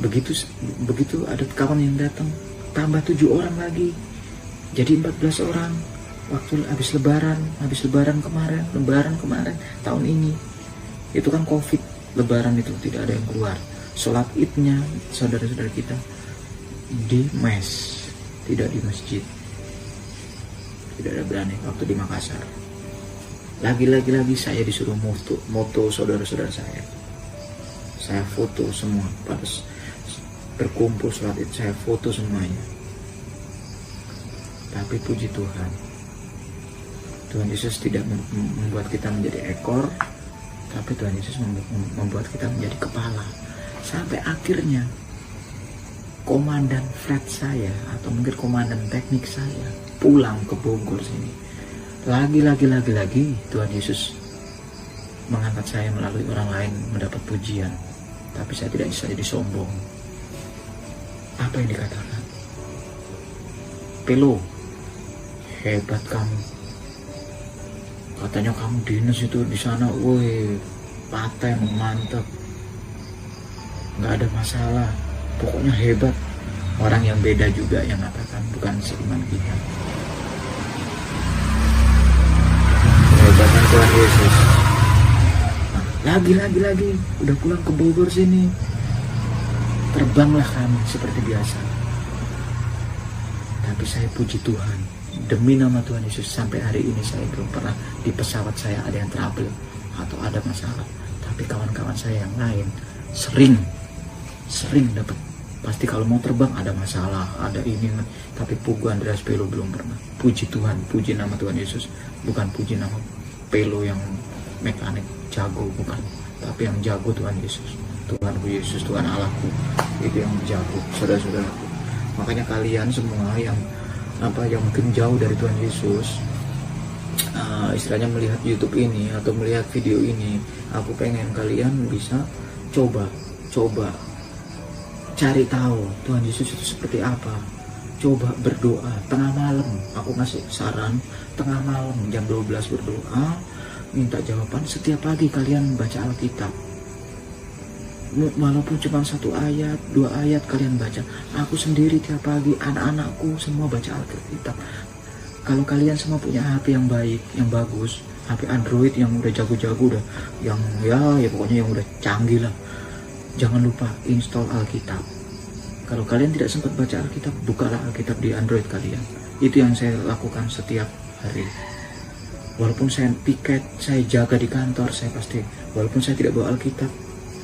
Begitu ada kawan yang datang, tambah 7 orang lagi, jadi 14 orang. Waktu habis lebaran kemarin tahun ini, itu kan COVID, lebaran itu tidak ada yang keluar. Sholat idnya saudara-saudara kita di mes, tidak di masjid, tidak ada berani. Waktu di Makassar lagi saya disuruh moto saudara-saudara saya foto semua. Pada berkumpul sholat id, saya foto semuanya. Tapi puji Tuhan, Tuhan Yesus tidak membuat kita menjadi ekor, tapi Tuhan Yesus membuat kita menjadi kepala. Sampai akhirnya komandan flat saya, atau mungkin komandan teknik saya, pulang ke Bogor sini. Lagi Tuhan Yesus mengangkat saya melalui orang lain mendapat pujian. Tapi saya tidak bisa jadi sombong. Apa yang dikatakan? Pelo, hebat kamu. Katanya kamu dinas itu di sana, woi, paten, mantap, nggak ada masalah, pokoknya hebat. Orang yang beda juga yang katakan, bukan seiman kita. Kehebatan Tuhan Yesus. Nah, lagi, udah pulang ke Bogor sini, terbanglah kami seperti biasa. Tapi saya puji Tuhan, demi nama Tuhan Yesus, sampai hari ini saya belum pernah di pesawat saya ada yang trouble atau ada masalah. Tapi kawan-kawan saya yang lain sering dapat Pasti kalau mau terbang ada masalah, ada ini. Tapi Pugu Andreas Pelo belum pernah. Puji Tuhan, puji nama Tuhan Yesus. Bukan puji nama Pelo yang mekanik jago, bukan. Tapi yang jago Tuhan Yesus. Tuhanku Yesus, Tuhan Allahku, itu yang jago, saudara-saudaraku. Makanya kalian semua yang mungkin jauh dari Tuhan Yesus, istilahnya melihat YouTube ini atau melihat video ini, aku pengen kalian bisa coba cari tahu Tuhan Yesus itu seperti apa. Coba berdoa tengah malam. Aku ngasih saran, tengah malam jam 12 berdoa, minta jawaban. Setiap pagi kalian baca Alkitab, walaupun cuma 1 ayat, 2 ayat kalian baca. Aku sendiri tiap pagi, anak-anakku semua baca Alkitab. Kalau kalian semua punya HP yang baik, yang bagus, HP Android yang udah jago-jago, udah yang ya pokoknya yang udah canggih lah, jangan lupa install Alkitab. Kalau kalian tidak sempat baca Alkitab, bukalah Alkitab di Android kalian. Itu yang saya lakukan setiap hari. Walaupun saya piket, saya jaga di kantor, saya pasti, walaupun saya tidak bawa Alkitab,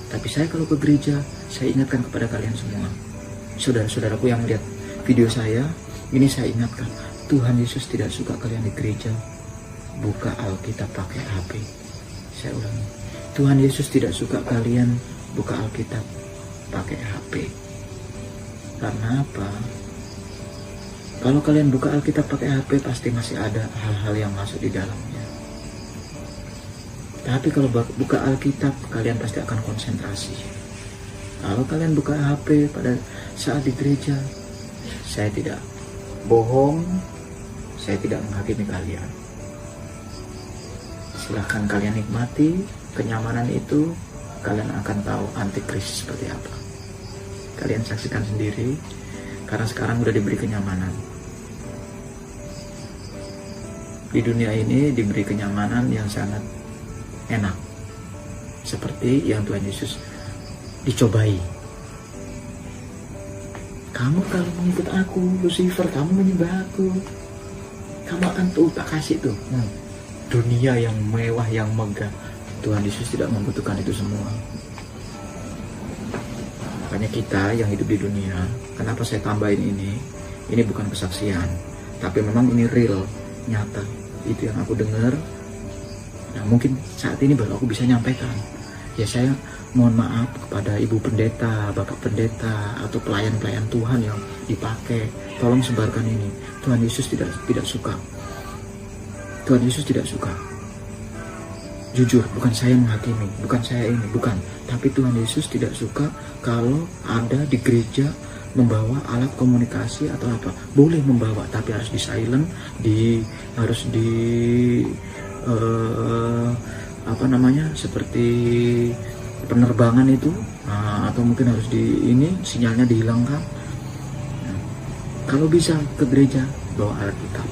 tapi saya kalau ke gereja, saya ingatkan kepada kalian semua. Saudara-saudaraku yang lihat video saya, ini saya ingatkan, Tuhan Yesus tidak suka kalian di gereja buka Alkitab pakai HP. Saya ulangi, Tuhan Yesus tidak suka kalian buka Alkitab pakai HP. Karena apa? Kalau kalian buka Alkitab pakai HP, pasti masih ada hal-hal yang masuk di dalamnya. Tapi kalau buka Alkitab, kalian pasti akan konsentrasi. Kalau kalian buka HP pada saat di gereja, saya tidak bohong, saya tidak menghakimi kalian. Silahkan kalian nikmati kenyamanan itu, kalian akan tahu antikris seperti apa. Kalian saksikan sendiri, karena sekarang udah diberi kenyamanan. Di dunia ini diberi kenyamanan yang sangat enak, seperti yang Tuhan Yesus dicobai. Kamu kalau mengikut aku, Lucifer, kamu menyembah aku, kamu akan tuh tak kasih tuh dunia yang mewah, yang megah. Tuhan Yesus tidak membutuhkan itu semua. Makanya kita yang hidup di dunia, kenapa saya tambahin ini bukan kesaksian, tapi memang ini real, nyata. Itu yang aku dengar. Nah, mungkin saat ini baru aku bisa nyampaikan. Ya, saya mohon maaf kepada ibu pendeta, bapak pendeta, atau pelayan-pelayan Tuhan yang dipakai. Tolong sebarkan ini. Tuhan Yesus tidak suka. Tuhan Yesus tidak suka. Jujur, bukan saya menghakimi, bukan saya ini, bukan. Tapi Tuhan Yesus tidak suka kalau ada di gereja membawa alat komunikasi atau apa. Boleh membawa, tapi harus di silent, harus di seperti penerbangan itu, atau mungkin harus sinyalnya dihilangkan. Nah, kalau bisa ke gereja bawa Alkitab.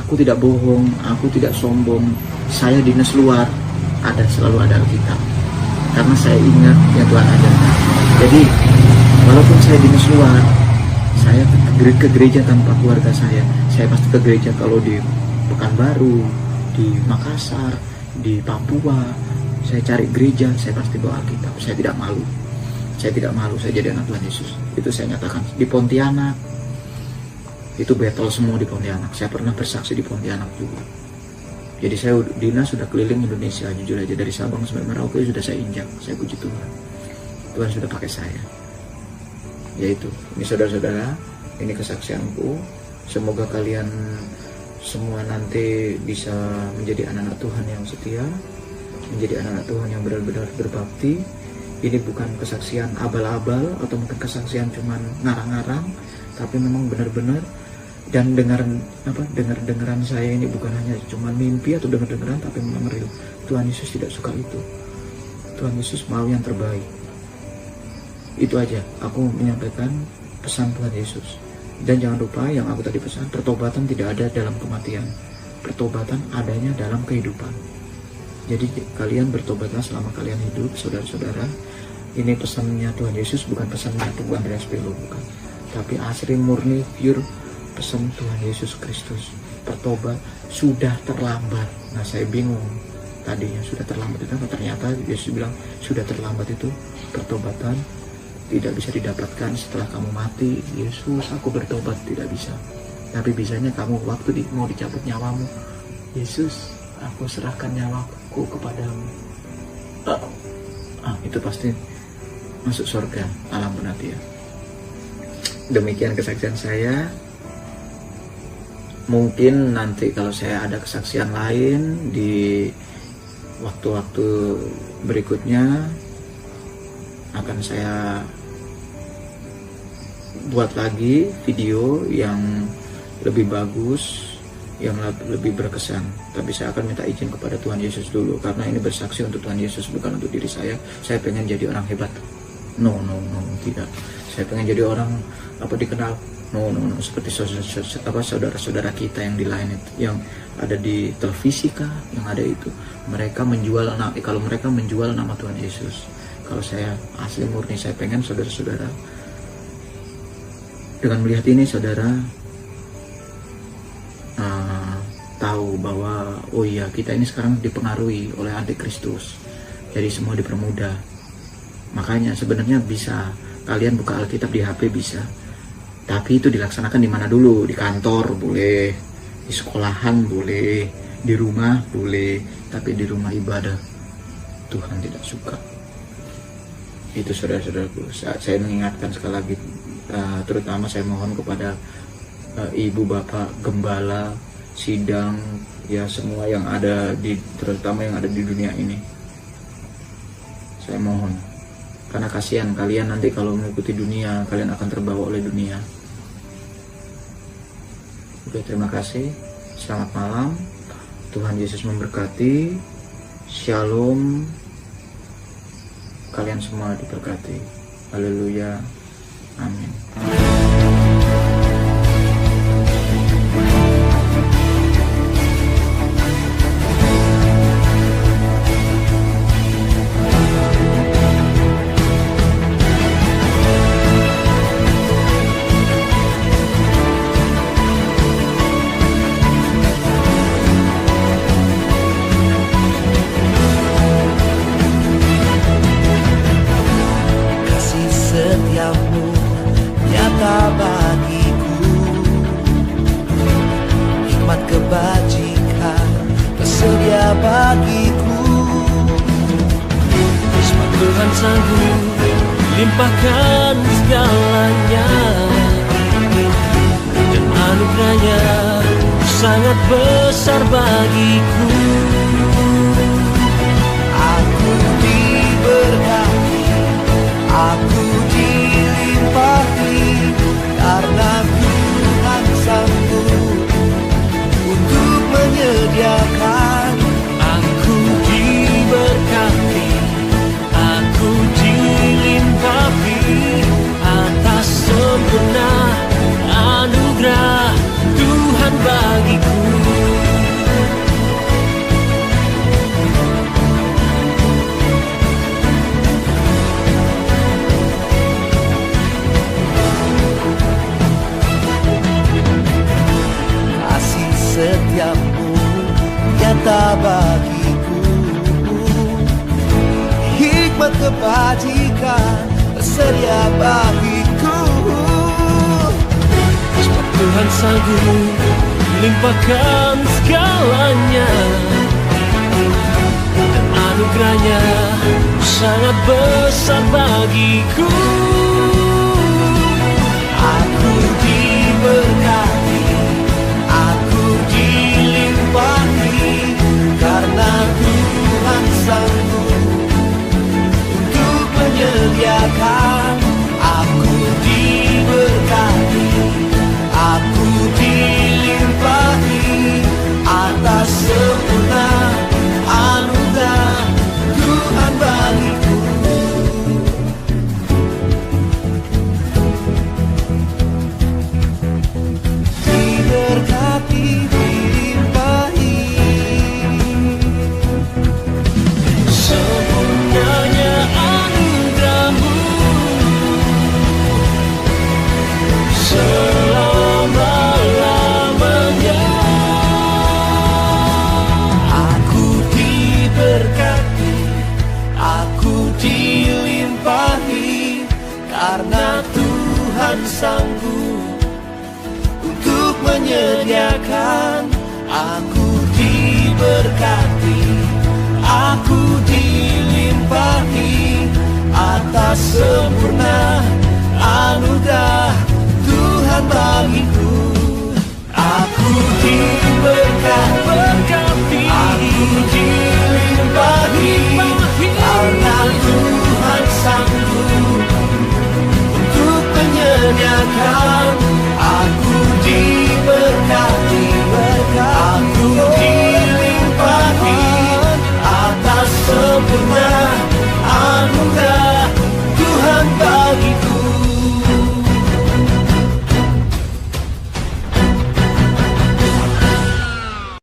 Aku tidak bohong, aku tidak sombong. Saya dinas luar, selalu ada Alkitab. Karena saya ingat ya Tuhan ajarkan. Jadi walaupun saya dinas luar, saya ke gereja tanpa keluarga saya pasti ke gereja. Kalau di Pekanbaru, di Makassar, di Papua, saya cari gereja, saya pasti bawa Alkitab. Saya tidak malu. Saya jadi anak Tuhan Yesus. Itu saya nyatakan. Di Pontianak, itu battle semua di Pontianak. Saya pernah bersaksi di Pontianak juga. Jadi saya dinas sudah keliling Indonesia, jujur aja, dari Sabang sampai Merauke sudah saya injak. Saya puji Tuhan. Tuhan sudah pakai saya. Yaitu, ini saudara-saudara, ini kesaksianku. Semoga kalian semua nanti bisa menjadi anak-anak Tuhan yang setia, menjadi anak-anak Tuhan yang benar-benar berbakti. Ini bukan kesaksian abal-abal atau mungkin kesaksian cuman ngarang-ngarang, tapi memang benar-benar. Dan dengar-dengaran saya ini bukan hanya cuma mimpi atau dengar-dengaran, tapi memang real. Tuhan Yesus tidak suka itu. Tuhan Yesus mau yang terbaik. Itu aja aku menyampaikan pesan Tuhan Yesus. Dan jangan lupa yang aku tadi pesan, pertobatan tidak ada dalam kematian. Pertobatan adanya dalam kehidupan. Jadi kalian bertobatlah selama kalian hidup, saudara-saudara. Ini pesannya Tuhan Yesus, bukan pesannya Pugu Andreas Pelo, bukan. Tapi asli, murni, pure pesan Tuhan Yesus Kristus. Bertobat sudah terlambat. Nah, saya bingung tadinya sudah terlambat itu apa. Ternyata Yesus bilang sudah terlambat itu pertobatan tidak bisa didapatkan setelah kamu mati. Yesus, aku bertobat, tidak bisa. Tapi bisanya kamu waktu mau dicabut nyawamu, Yesus, aku serahkan nyawaku kepadamu. Itu pasti masuk surga, alam penantian. Demikian kesaksian saya. Mungkin nanti kalau saya ada kesaksian lain di waktu-waktu berikutnya akan saya buat lagi video yang lebih bagus, yang lebih berkesan. Tapi saya akan minta izin kepada Tuhan Yesus dulu, karena ini bersaksi untuk Tuhan Yesus, bukan untuk diri saya. Saya pengen jadi orang hebat. No, tidak. Saya pengen jadi orang dikenal. No, seperti saudara-saudara kita yang di lain itu, yang ada di televisi kah, yang ada itu, mereka menjual kalau mereka menjual nama Tuhan Yesus. Kalau saya asli murni, saya pengen saudara-saudara dengan melihat ini, saudara tahu bahwa oh iya, kita ini sekarang dipengaruhi oleh antikristus, jadi semua dipermudah. Makanya sebenarnya bisa kalian buka Alkitab di HP bisa, tapi itu dilaksanakan di mana dulu? Di kantor boleh, di sekolahan boleh, di rumah boleh, tapi di rumah ibadah Tuhan tidak suka. Itu saudara-saudaraku, saya mengingatkan sekali lagi, terutama saya mohon kepada ibu bapak gembala sidang, ya semua yang ada terutama yang ada di dunia ini, saya mohon, karena kasihan kalian nanti kalau mengikuti dunia, kalian akan terbawa oleh dunia. Oke, terima kasih. Selamat malam. Tuhan Yesus memberkati. Shalom. Kalian semua diberkati. Haleluya. Amin. Kebajikan tersedia bagiku. Sebab Tuhan sanggup limpahkan segalanya, dan anugerahnya sangat besar bagiku. Aku diberkati, aku dilimpahi, karena Tuhan sanggup untuk menyediakan. Aku diberkati, aku dilimpahi atas sempurna anugerah Tuhan bagiku. Setiapmu nyata bagiku, hikmat kebajikan tersedia bagiku. Sebab Tuhan sanggup limpahkan segalanya, dan anugerahnya sangat besar bagiku. Aku diberkati, aku dilimpahi, karena Tuhan sanggup untuk menyediakan. Aku diberkati, aku dilimpahi atas sempurna anugerah Tuhan bagiku. karena Tuhan sanggup untuk menyediakan. Aku diberkati